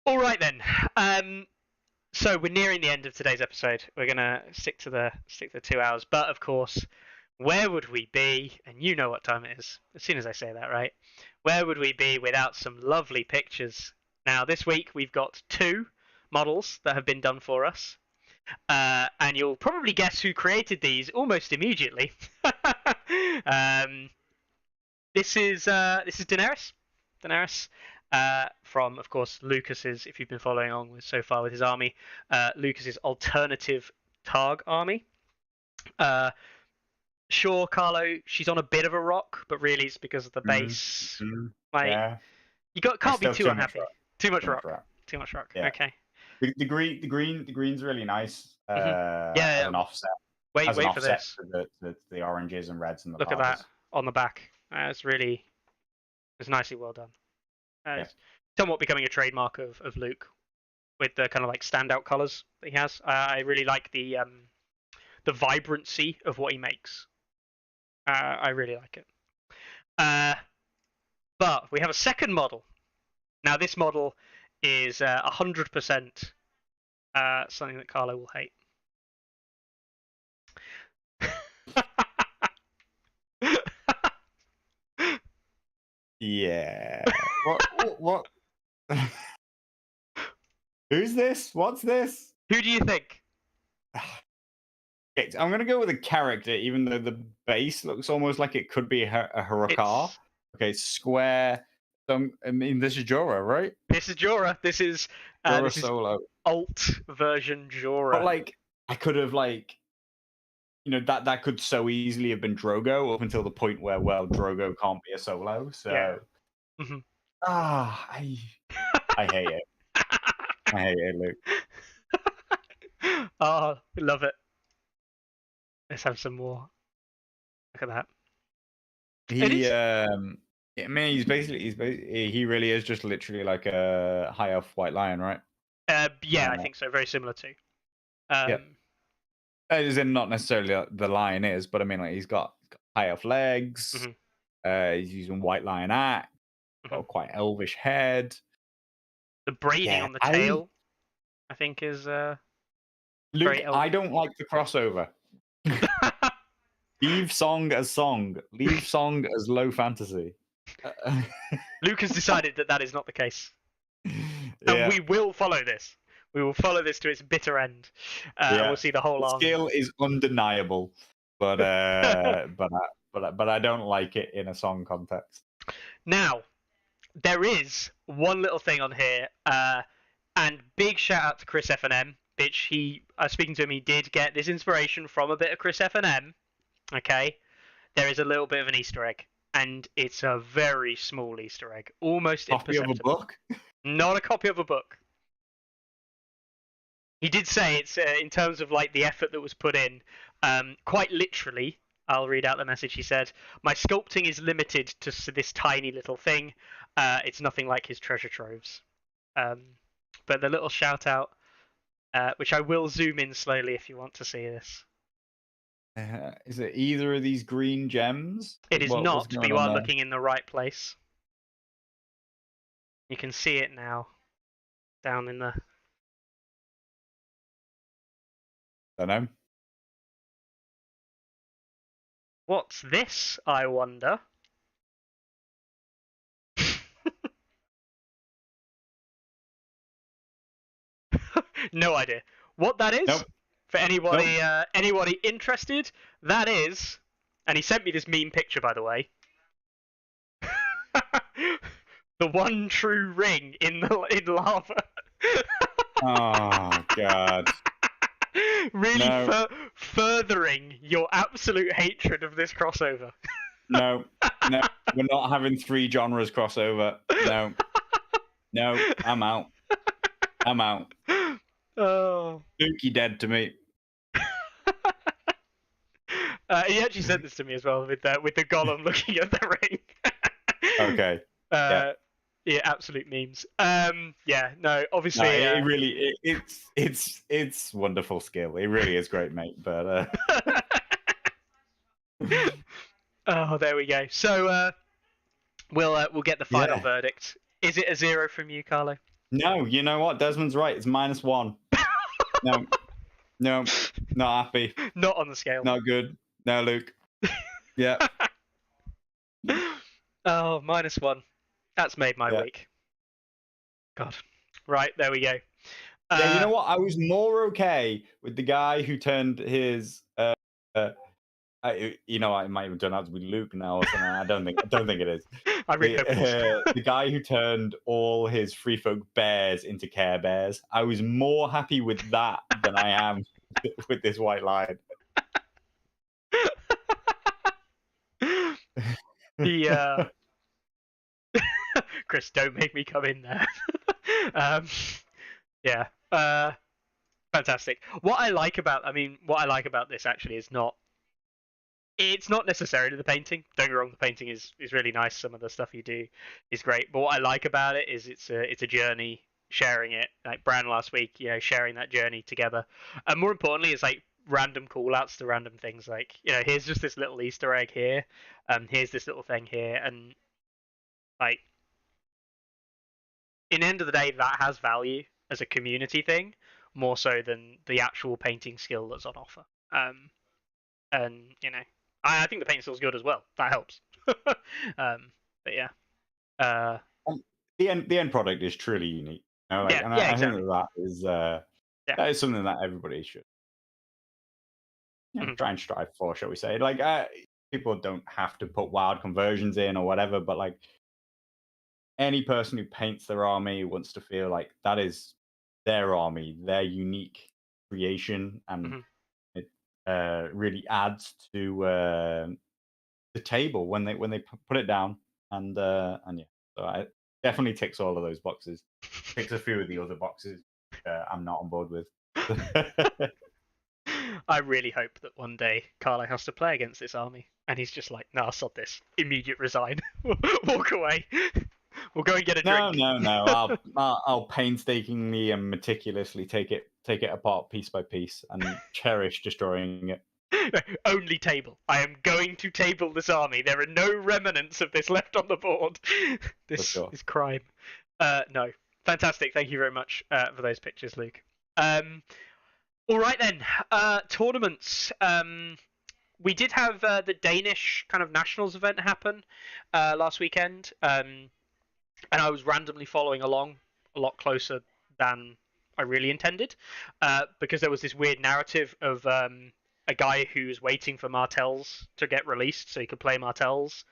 All right then. So we're nearing the end of today's episode. We're gonna stick to the 2 hours, but of course, where would we be? And you know what time it is. As soon as I say that, right? Where would we be without some lovely pictures? Now, this week we've got 2 models that have been done for us. And you'll probably guess who created these almost immediately. This is Daenerys. Daenerys, from, of course, Lucas's. If you've been following along so far with his army, Lucas's alternative Targ army. Sure, Carlo, she's on a bit of a rock, but really it's because of the base. Yeah. You can't be too unhappy. Too much rock. Too much rock. Yeah. Okay. The green's really nice. Yeah. An offset. Wait an for offset this. To the oranges and reds and the Look at purples. that on the back. It's nicely well done. Yeah. It's somewhat becoming a trademark of Luke, with the kind of like standout colors that he has. I really like the vibrancy of what he makes. I really like it. But we have a second model. Now this model is 100% something that Carlo will hate. Yeah. What? Who's this? What's this? Who do you think? I'm gonna go with a character, even though the base looks almost like it could be a Harakar. Okay, square. So, I mean, this is Jorah, right? This is Jorah. This is Jorah Solo. Alt version Jorah. But I could have that could so easily have been Drogo up until the point where Drogo can't be a solo. So yeah. I hate it. I hate it, Luke. Oh, love it. Let's have some more. Look at that. He he really is just literally like a high elf white lion, right? Yeah, I think so. Very similar to. Yeah. As in, not necessarily the lion is, but I mean, he's got high elf legs. He's using white lion axe. Got a quite elvish head. The braiding on the tail, I think, is Luke, I don't like the crossover. Leave song as song. Leave song as low fantasy. Luke has decided that is not the case. And we will follow this. We will follow this to its bitter end. We'll see the whole army. Skill is undeniable, but I don't like it in a song context. Now, there is one little thing on here, and big shout out to Chris F&M, which speaking to him, he did get this inspiration from a bit of Chris F&M. Okay, there is a little bit of an Easter egg, and it's a very small Easter egg, almost imperceptible. Copy of a book? Not a copy of a book. He did say it's in terms of like the effort that was put in, quite literally. I'll read out the message. He said, "My sculpting is limited to this tiny little thing. It's nothing like his treasure troves." But the little shout out, which I will zoom in slowly if you want to see this. Is it either of these green gems? It is not, but you are looking in the right place. You can see it now, down in the... Don't know. What's this, I wonder? No idea. What that is, Nope. for anybody anybody interested, that is, and he sent me this meme picture, by the way. The one true ring in lava. Oh God. Really No. furthering your absolute hatred of this crossover. No, we're not having 3 genres crossover. No, I'm out. Oh. Spooky dead to me. He actually sent this to me as well with the golem looking at the ring. Okay. Yeah. Yeah, absolute memes. Yeah, no, obviously. No, it really, it's wonderful skill. It really is great, mate. But oh, there we go. So we'll get the final Yeah. verdict. Is it a 0 from you, Carlo? no, you know what? Desmond's right. It's -1. No, not happy. Not on the scale. Not good. No, Luke. Yeah. Oh, -1. That's made my Yeah. week. God. Right, there we go. Yeah, you know what? I was more okay with the guy who turned his. You know, it might even turn out to be Luke now or something. I don't think it is. I really hope it is. The guy who turned all his free folk bears into Care Bears. I was more happy with that than I am with this white line. The Chris, don't make me come in there. Yeah. Fantastic. What I like about this actually is not. It's not necessarily the painting. Don't get me wrong, the painting is really nice. Some of the stuff you do is great. But what I like about it is it's a journey, sharing it. Like Bran last week, sharing that journey together. And more importantly, it's like random call outs to random things. Like, here's just this little Easter egg here. Here's this little thing here. And like, in the end of the day, that has value as a community thing, more so than the actual painting skill that's on offer. And I think the paint skill's good as well. That helps. But yeah. The end product is truly unique. I think exactly. that is something that everybody should try and strive for, shall we say? Like, people don't have to put wild conversions in or whatever, but like any person who paints their army wants to feel like that is their army, their unique creation, and it really adds to the table when they put it down. And yeah, so I definitely ticks all of those boxes. Ticks a few of the other boxes I'm not on board with. I really hope that one day Carlo has to play against this army, and he's just like, "Nah, sod this. Immediate resign. Walk away. We'll go and get a drink." No. I'll painstakingly and meticulously take it apart piece by piece and cherish destroying it. Only table. I am going to table this army. There are no remnants of this left on the board. This is crime. No. Fantastic. Thank you very much for those pictures, Luke. All right then. Tournaments. We did have the Danish kind of nationals event happen last weekend, and I was randomly following along a lot closer than I really intended, because there was this weird narrative of a guy who's waiting for Martells to get released so he could play Martells,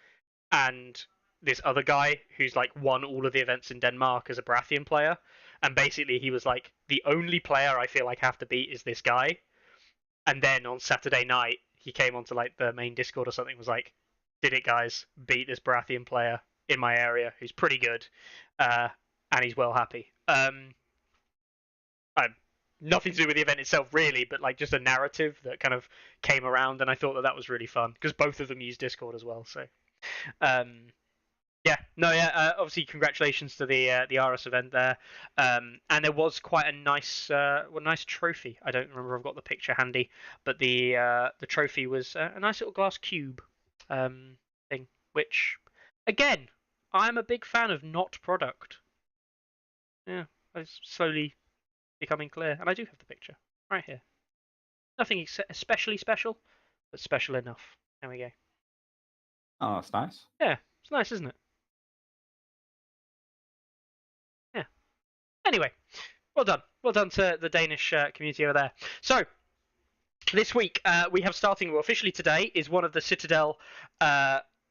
and this other guy who's like won all of the events in Denmark as a Baratheon player, and basically he was like, the only player I feel like I have to beat is this guy. And then on Saturday night he came onto like the main Discord or something, was like, did it guys, beat this Baratheon player in my area who's pretty good, and he's well happy. Nothing to do with the event itself really, but like just a narrative that kind of came around, and I thought that was really fun because both of them use Discord as well. So obviously congratulations to the RS event there, and there was quite a nice trophy. I don't remember if I've got the picture handy, but the trophy was a nice little glass cube thing, which again, I'm a big fan of not product. Yeah, it's slowly becoming clear, and I do have the picture right here. Nothing especially special, but special enough. There we go. Oh, that's nice. Yeah, it's nice, isn't it? Yeah. Anyway, well done. Well done to the Danish community over there. So, this week we have starting, well, officially today, is one of the Citadel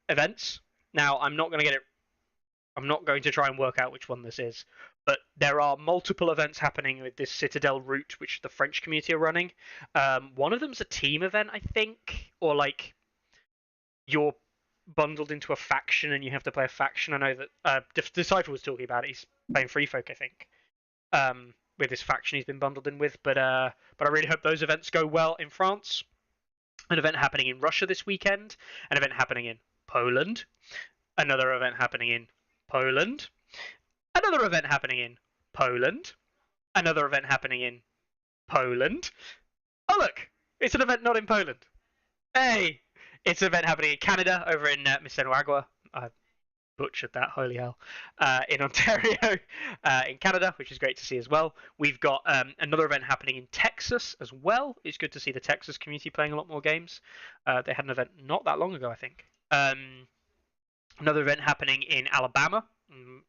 events. Now, I'm not going to try and work out which one this is, but there are multiple events happening with this Citadel route, which the French community are running. One of them's a team event, I think, or like you're bundled into a faction and you have to play a faction. I know that Decipher was talking about it. He's playing Free Folk, I think, with this faction he's been bundled in with. But I really hope those events go well in France. An event happening in Russia this weekend. An event happening in Poland. Another event happening in Poland. Another event happening in Poland. Another event happening in Poland. Oh look, it's an event not in Poland. Hey, it's an event happening in Canada over in Mississauga. I butchered that, holy hell. In Ontario, in Canada, which is great to see as well. We've got another event happening in Texas as well. It's good to see the Texas community playing a lot more games. They had an event not that long ago, I think. Another event happening in Alabama,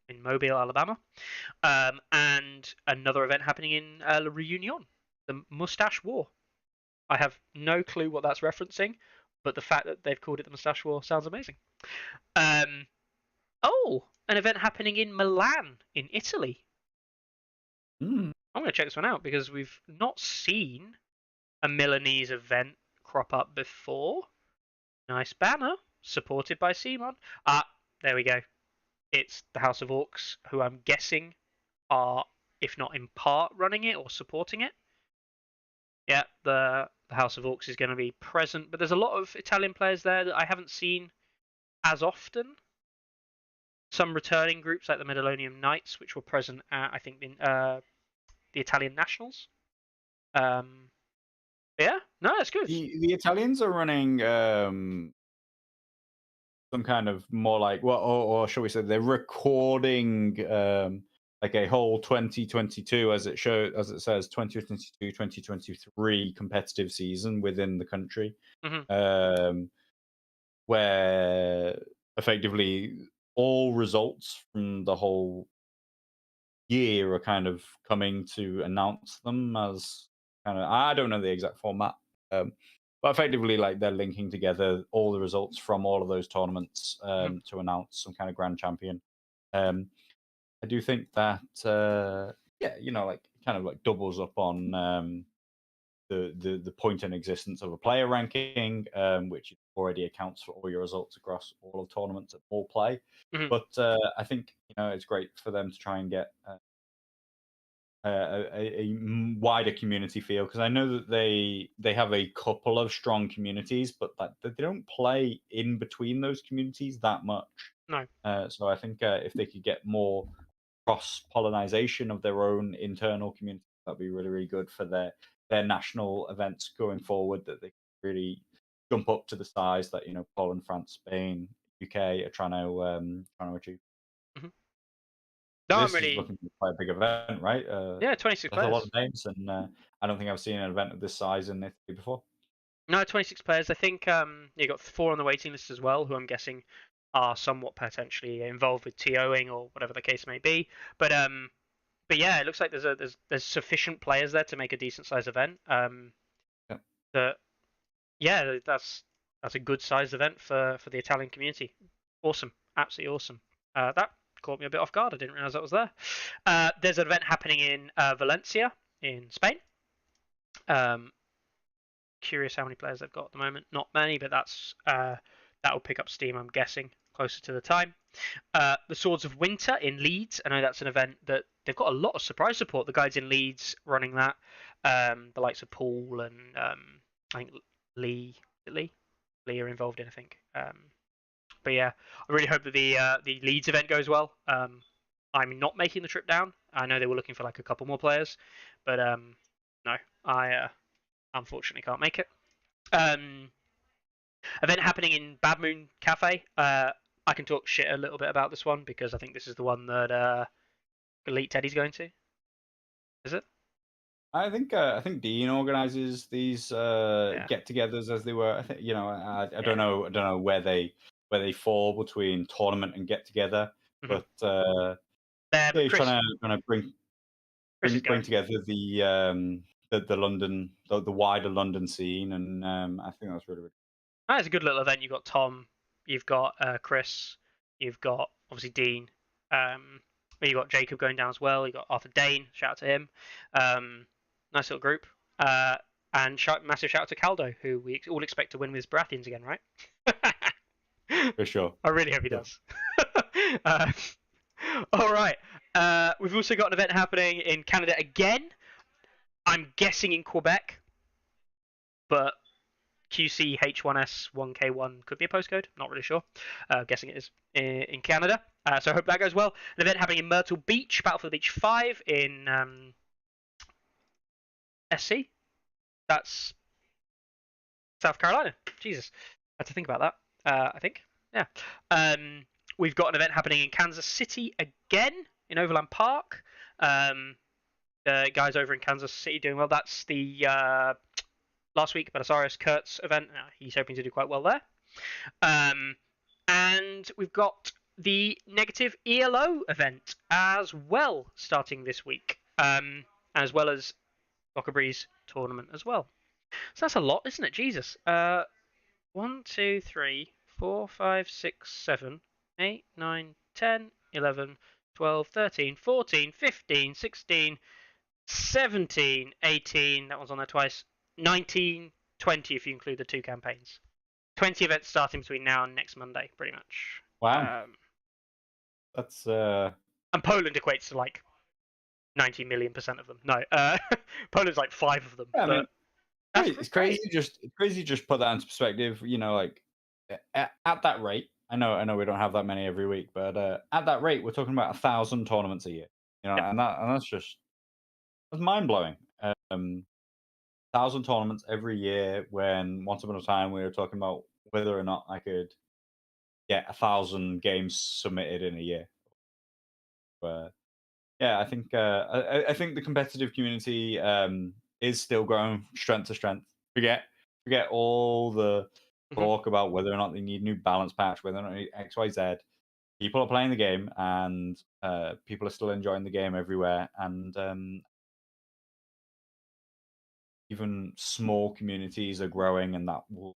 in Mobile, Alabama. And another event happening in La Reunion, the Mustache War. I have no clue what that's referencing, but the fact that they've called it the Mustache War sounds amazing. Oh, an event happening in Milan, in Italy. I'm going to check this one out because we've not seen a Milanese event crop up before. Nice banner, supported by Simon. There we go. It's the House of Orcs, who I'm guessing are, if not in part, running it or supporting it. Yeah, the House of Orcs is going to be present, but there's a lot of Italian players there that I haven't seen as often. Some returning groups like the Medalonian Knights, which were present at, I think, in the Italian Nationals. Yeah, no, that's good. The Italians are running some kind of more like, well, or shall we say, they're recording like a whole 2022, as it says, 2022, 2023 competitive season within the country, where effectively all results from the whole year are kind of coming to announce them as kind of, I don't know the exact format, but effectively like they're linking together all the results from all of those tournaments to announce some kind of grand champion. I do think that yeah, you know, like kind of like doubles up on the point in existence of a player ranking, which already accounts for all your results across all of the tournaments that all play. But I think, you know, it's great for them to try and get a wider community feel, because I know that they have a couple of strong communities, but that they don't play in between those communities that much. No. So I think if they could get more cross pollination of their own internal community, that'd be really, really good for their national events going forward. That they really jump up to the size that, you know, Poland, France, Spain, UK are trying to achieve. No, This I'm really is looking quite a big event, right? yeah, 26 That's players. a lot of names, and I don't think I've seen an event of this size in Italy before. No, 26 players. I think you got 4 on the waiting list as well, who I'm guessing are somewhat potentially involved with TOing or whatever the case may be. But yeah, it looks like there's sufficient players there to make a decent sized event. Yeah, that's a good sized event for the Italian community. Awesome, absolutely awesome. That caught me a bit off guard. I didn't realize that was there. There's an event happening in Valencia in Spain. Curious how many players they've got at the moment. Not many, but that will pick up steam, I'm guessing, closer to the time. The Swords of Winter in Leeds. I know that's an event that they've got a lot of surprise support. The guys in Leeds running that, the likes of Paul and I think Lee are involved in, I think. But yeah, I really hope that the Leeds event goes well. I'm not making the trip down. I know they were looking for like a couple more players, but no, I unfortunately can't make it. Event happening in Bad Moon Cafe. I can talk shit a little bit about this one because I think this is the one that Elite Teddy's going to. Is it? I think Dean organises these get-togethers as they were. I think I don't know where they fall between tournament and get-together, but they're Chris, trying to bring together the London the wider London scene, and I think that's really, really. It's a good little event. You've got Tom, you've got Chris, you've got obviously Dean, you've got Jacob going down as well. You've got Arthur Dane. Shout out to him. Nice little group. And massive shout out to Caldo, who we all expect to win with his Baratheons again, right? For sure. I really hope he does. All right. We've also got an event happening in Canada again. I'm guessing in Quebec, but QC H1S 1K1 could be a postcode. Not really sure. Guessing it is in Canada. So I hope that goes well. An event happening in Myrtle Beach, Battlefield Beach 5 in SC. That's South Carolina. Jesus. I had to think about that. I think. Yeah. We've got an event happening in Kansas City again in Overland Park. The guys over in Kansas City doing well. That's the last week Belisarius Kurt's event. He's hoping to do quite well there. And we've got the negative ELO event as well starting this week, as well as Lockerbree's tournament as well. So that's a lot, isn't it? Jesus. 1, 2, 3, 4, 5, 6, 7, 8, 9, 10, 11, 12, 13, 14, 15, 16, 17, 18. That one's on there twice. 19, 20 if you include the 2 campaigns. 20 events starting between now and next Monday, pretty much. Wow. That's and Poland equates to like 90 million% of them. No, Poland's like 5 of them. Yeah, I mean, it's crazy. Just put that into perspective. Like at that rate, I know we don't have that many every week, but at that rate, we're talking about 1,000 tournaments a year. And that's mind blowing. 1,000 tournaments every year. When once upon a time we were talking about whether or not I could get 1,000 games submitted in a year. But yeah, I think the competitive community is still growing strength to strength. Forget all the talk about whether or not they need new balance patch, whether or not they need X, Y, Z. People are playing the game, and people are still enjoying the game everywhere. And even small communities are growing, and that will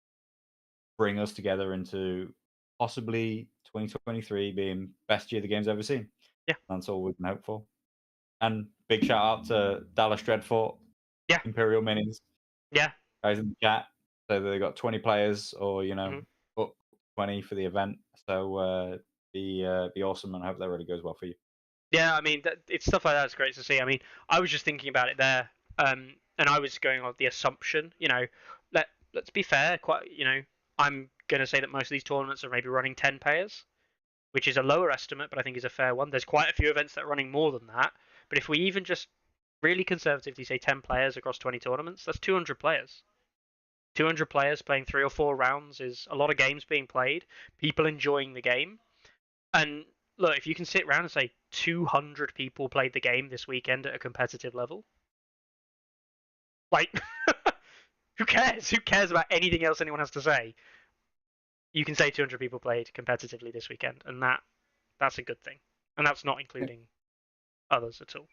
bring us together into possibly 2023 being best year the game's ever seen. Yeah, that's all we can hope for. And big shout out to Dallas Dreadfort, Imperial Minis, guys in the chat. So they got 20 players, or up 20 for the event. So be awesome, and I hope that really goes well for you. Yeah, I mean, it's stuff like that. It's great to see. I mean, I was just thinking about it there, and I was going on the assumption, let's be fair. I'm gonna say that most of these tournaments are maybe running 10 players, which is a lower estimate, but I think is a fair one. There's quite a few events that are running more than that. But if we even just really conservatively say 10 players across 20 tournaments, that's 200 players. 200 players playing 3 or 4 rounds is a lot of games being played, people enjoying the game. And look, if you can sit around and say 200 people played the game this weekend at a competitive level, like, who cares? Who cares about anything else anyone has to say? You can say 200 people played competitively this weekend, and that's a good thing. And that's not including others at all.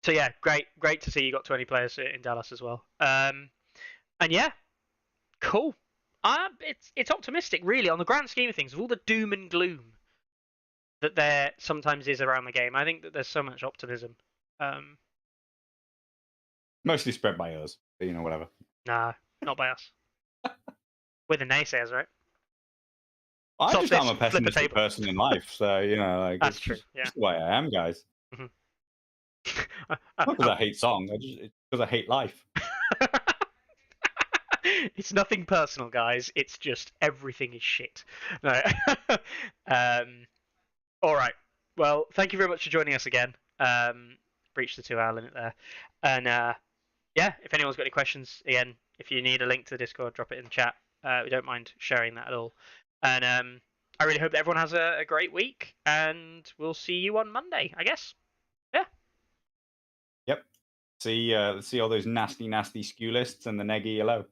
So yeah, great to see you got 20 players in Dallas as well. And yeah, cool. It's optimistic, really, on the grand scheme of things, of all the doom and gloom that there sometimes is around the game. I think that there's so much optimism. Mostly spread by us, but whatever. Nah, not by us. We're the naysayers, right? I'm a pessimistic person in life, so that's true. Yeah, that's the way I am, guys. Not because I hate song, it's because I hate life. It's nothing personal, guys. It's just everything is shit. No. All right. Well, thank you very much for joining us again. Breached the 2-hour limit there, and yeah, if anyone's got any questions, again, if you need a link to the Discord, drop it in the chat. We don't mind sharing that at all. And I really hope that everyone has a great week, and we'll see you on Monday, I guess. let's see all those nasty skew lists and the neg ELO.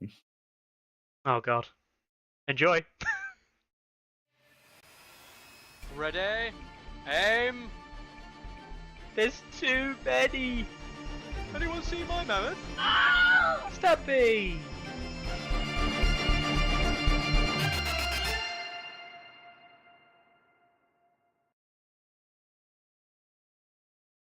Oh god. Enjoy. Ready? Aim! There's too many. Anyone see my mammoth? Stubby!